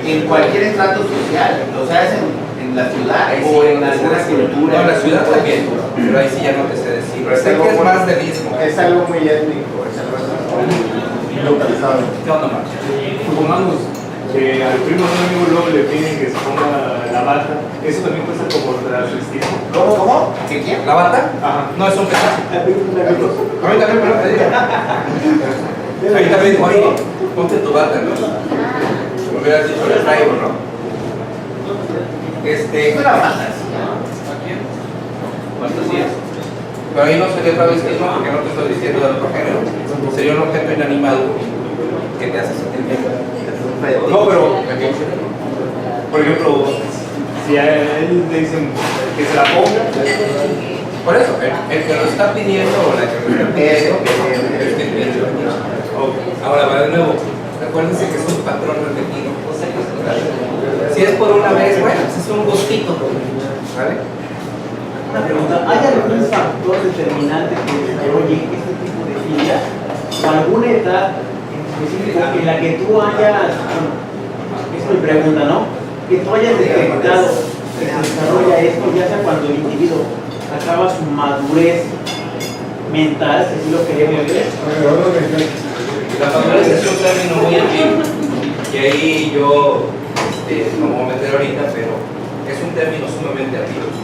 En cualquier estrato social, o sea, es en la ciudad Ahí o sí, en alguna cultura. No, en la ciudad también, pero ahí sí ya no te sé decir. Pero es Sé algo que es muy- más del istmo. Es algo muy étnico, es algo muy localizado. ¿Qué onda, Marco? Supongamos que al primo de un amigo luego le piden que se ponga la bata, eso también cuesta como transvestismo. ¿Cómo? ¿Qué quién? ¿La bata? Ajá. No, es un pedazo. A mí también me lo pedí. Ahí también, oye, ponte tu bata, ¿no? Me hubieras dicho, le traigo, ¿no? Es una fantasía. Fantasías. Pero ahí no sería travestismo porque no te estoy diciendo de otro género. Sería un objeto inanimado que te hace sentir bien. No, pero, por ejemplo, si a él le dicen que se la ponga, Por eso, el que lo está pidiendo o la que lo está pidiendo es que piensa. Ahora va de nuevo. Acuérdense que es un patrón repetido. Si es por una vez, bueno, es un gustito. ¿Vale? Una pregunta, ¿hay algún factor determinante que desarrolle este tipo de filia o alguna edad en específico en la que tú hayas, es mi pregunta, ¿no? Que tú hayas detectado que se desarrolla esto, ya sea cuando el individuo acaba su madurez mental, si así lo queremos ver? La madurez es un término muy antiguo. Y ahí yo no me voy a meter ahorita, pero es un término sumamente antiguo.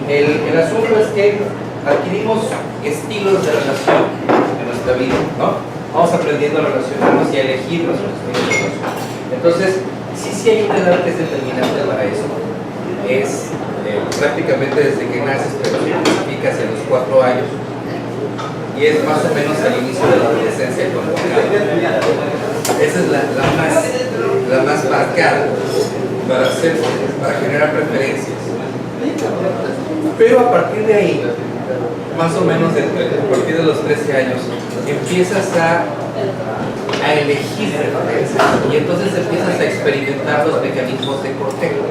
El asunto es que adquirimos estilos de relación en nuestra vida, ¿no? Vamos aprendiendo a relacionarnos y a elegir nuestros estilos de relación. Entonces, sí hay una edad que es determinante para eso. Es prácticamente desde que naces, pero se identifica hacia los 4 años. Y es más o menos al inicio de la adolescencia con el pecado. Esa es la más marcada para generar preferencias. Pero a partir de ahí, más o menos a partir de los 13 años, empiezas a elegir preferencias y entonces empiezas a experimentar los mecanismos de cortejo.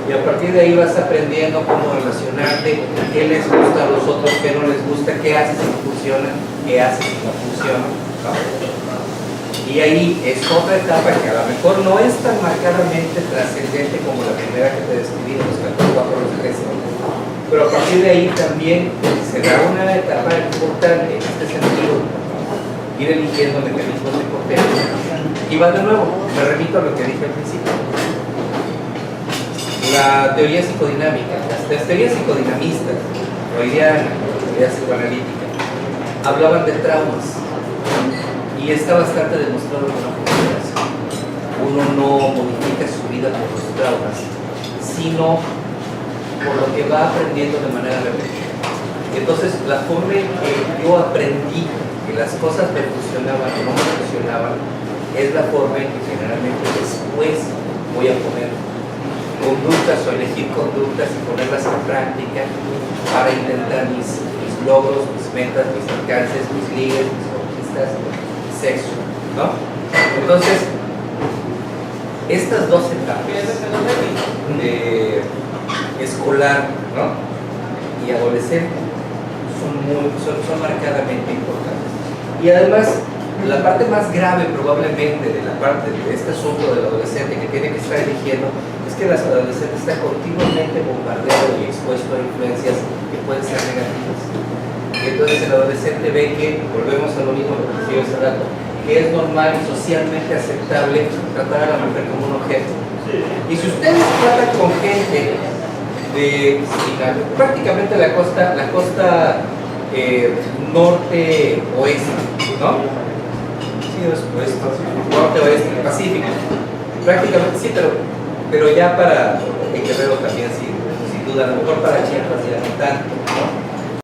Y a partir de ahí vas aprendiendo cómo relacionarte, qué les gusta a los otros, qué no les gusta, qué haces si funciona, qué haces si no funciona, ¿no? Y ahí es otra etapa que a lo mejor no es tan marcadamente trascendente como la primera que te describí, los 14 a los 13. Pero a partir de ahí también será una etapa importante en este sentido, ir eligiendo mecanismos de cortejo. Y va de nuevo, me remito a lo que dije al principio. La teoría psicodinámica, las teorías psicodinamistas, freudiana, teoría psicoanalítica, hablaban de traumas. Y está bastante demostrado que no funciona así. Uno no modifica su vida por los traumas, sino por lo que va aprendiendo de manera repetida. Entonces, la forma en que yo aprendí que las cosas me funcionaban o no me funcionaban es la forma en que generalmente después voy a poner conductas o elegir conductas y ponerlas en práctica para intentar mis logros, mis metas, mis alcances, mis ligues, mis conquistas, sexo, ¿no? Entonces, estas dos etapas de escolar, ¿no? Y adolescente son marcadamente importantes. Y además, la parte más grave probablemente de la parte de este asunto del adolescente que tiene que estar eligiendo es que el adolescente está continuamente bombardeado y expuesto a influencias que pueden ser negativas. Y entonces el adolescente ve que, volvemos a lo mismo que decía hace rato, que es normal y socialmente aceptable tratar a la mujer como un objeto. Y si ustedes tratan con gente de prácticamente la costa norte-oeste, ¿no? sido expuesto norte, oeste y Pacífico. Prácticamente sí, pero ya para el Guerrero también, sin duda, a lo mejor para Chiapas ya no tanto.